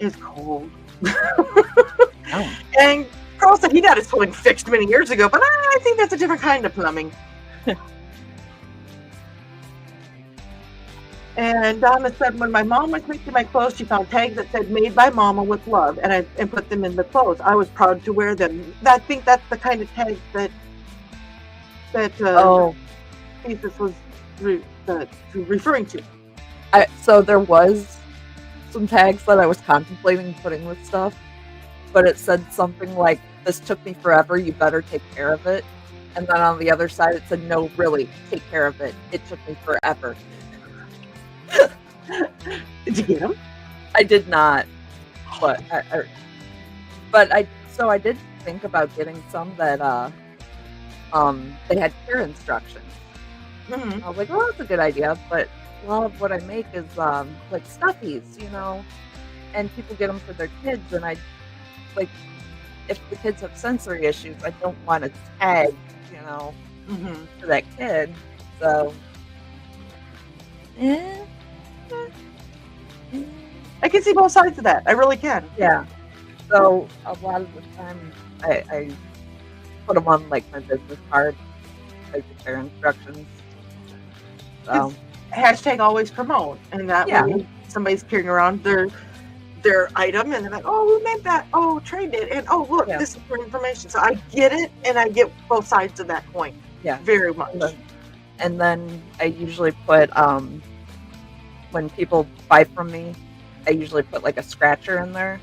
S3: It's cold.
S2: Oh.
S3: And Carl said he got his plumbing fixed many years ago, but I think that's a different kind of plumbing. And Donna said, when my mom was making my clothes, she found tags that said "Made by Mama with Love," and put them in the clothes. I was proud to wear them. I think that's the kind of tags that Thesis was referring to.
S2: So there was some tags that I was contemplating putting with stuff, but it said something like, "This took me forever. You better take care of it." And then on the other side, it said, "No, really, take care of it. It took me forever."
S3: Did you get them?
S2: I did not, but But I did think about getting some that they had care instructions.
S3: Mhm.
S2: I was like, well, that's a good idea, but a lot of what I make is like stuffies, and people get them for their kids, and I like if the kids have sensory issues, I don't want to tag,
S3: Mhm.
S2: for that kid. So, eh, eh, eh.
S3: I can see both sides of that. I really can.
S2: Yeah. So a lot of the time, I put them on like my business card, like the care instructions. So
S3: Hashtag always promote, and that
S2: Yeah.
S3: way somebody's carrying around their item, and they're like, "Oh, who made that? Oh, Trey did." And oh, look,
S2: Yeah.
S3: this is for information. So I get it, and I get both sides of that coin
S2: yeah.
S3: very much.
S2: And then I usually put when people buy from me, I usually put like a scratcher in there.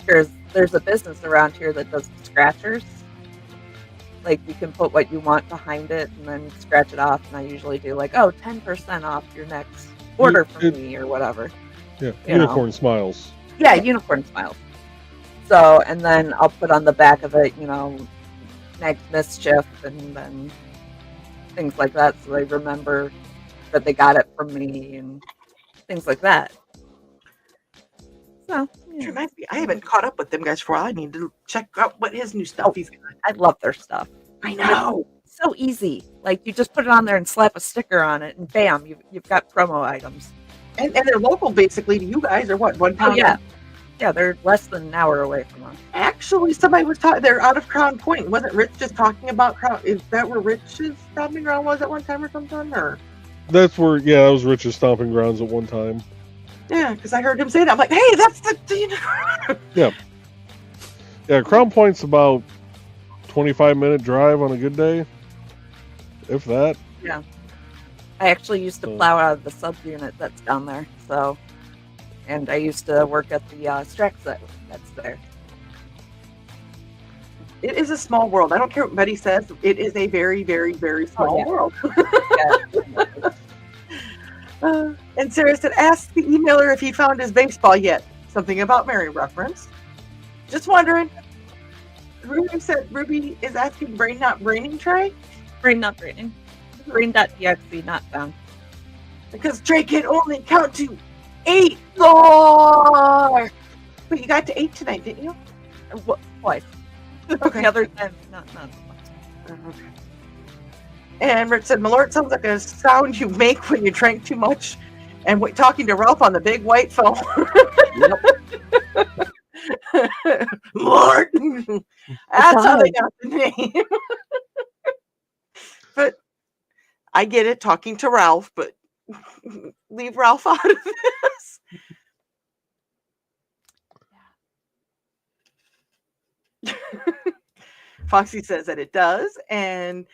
S2: There's a business around here that does scratchers. Like you can put what you want behind it and then scratch it off. And I usually do like, 10% off your next order from me or whatever.
S1: Yeah,
S2: You know.
S1: unicorn smiles.
S2: Yeah, unicorn smiles. So, and then I'll put on the back of it, next mischief and then things like that. So they remember that they got it from me and things like that. So,
S3: Which reminds me, I haven't caught up with them guys for a while. I need to check out what his new stuff he's got.
S2: I love their stuff.
S3: I know.
S2: It's so easy. Like you just put it on there and slap a sticker on it, and bam, you've got promo items.
S3: And they're local basically to you guys, or what? One town?
S2: Oh yeah, yeah. They're less than an hour away from us.
S3: Actually, somebody was talking. They're out of Crown Point. Wasn't Rich just talking about Crown? Is that where Rich's stomping ground was at one time or something? Or
S1: That's where, that was Rich's stomping grounds at one time.
S3: yeah, because I heard him say that. I'm like, hey, that's the.
S1: Yeah, Crown Point's about 25-minute drive on a good day, if that.
S2: I actually used to plow out of the subunit that's down there. So, and I used to work at the Strax that's there.
S3: It is a small world. I don't care what Betty says. It is a very, very, very small
S2: yeah.
S3: world.
S2: Yeah.
S3: And Sarah said, ask the emailer if he found his baseball yet. Something about Mary reference. Just wondering. Ruby said Ruby is asking brain not braining Trey?
S2: Brain not braining. Brain.exe not found.
S3: Because Trey can only count to 8 more. But you got to 8 tonight, didn't you?
S2: Twice.
S3: Okay.
S2: The other time, not so much.
S3: Okay. And Rich said, Malort sounds like a sound you make when you drank too much and talking to Ralph on the big white phone. Malort. That's how they got the name. But I get it, talking to Ralph, but leave Ralph out of this. Foxy says that it does, and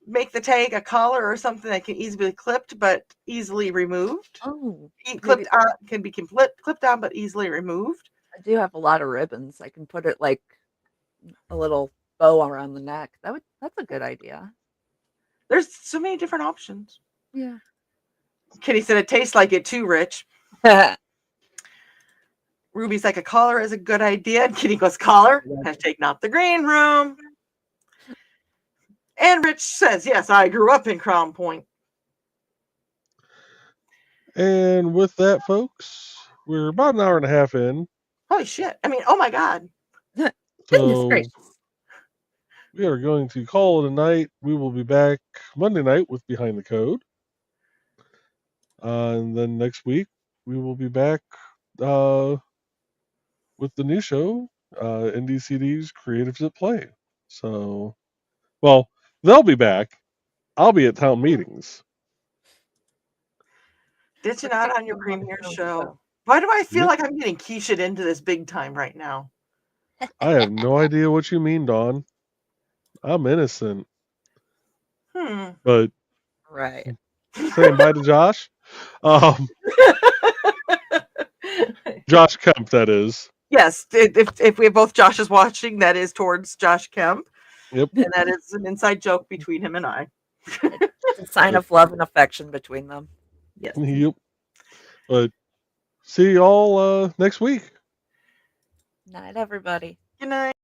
S3: make the tag a collar or something that can easily be clipped but easily removed.
S2: Oh,
S3: Clipped on can be clipped on but easily removed.
S2: I do have a lot of ribbons. I can put it like a little bow around the neck. That's a good idea.
S3: There's so many different options.
S2: Yeah.
S3: Kitty said it tastes like it too, Rich. Ruby's like, a collar is a good idea. And Kitty goes, collar? Hashtag not the green room. And Rich says, yes, I grew up in Crown Point.
S1: And with that, folks, we're about an hour and a half in.
S3: Holy shit. I mean, oh my God.
S2: Goodness
S1: So
S2: gracious.
S1: we are going to call it a night. We will be back Monday night with Behind the Code. And then next week, we will be back with the new show, IndieCD's Creatives at Play. So, well, they'll be back. I'll be at town meetings.
S3: Ditching out on your premiere show. Why do I feel like I'm getting quichered into this big time right now?
S1: I have no idea what you mean, Dawn. I'm innocent. But
S2: Right.
S1: saying bye to Josh. Josh Kemp, that is.
S3: Yes, if we have both Joshes watching, that is towards Josh Kemp.
S1: Yep.
S3: And that is an inside joke between him and I.
S2: It's a sign of love and affection between them.
S3: Yes.
S1: Yep. But see y'all next week.
S2: Night, everybody.
S3: Good night.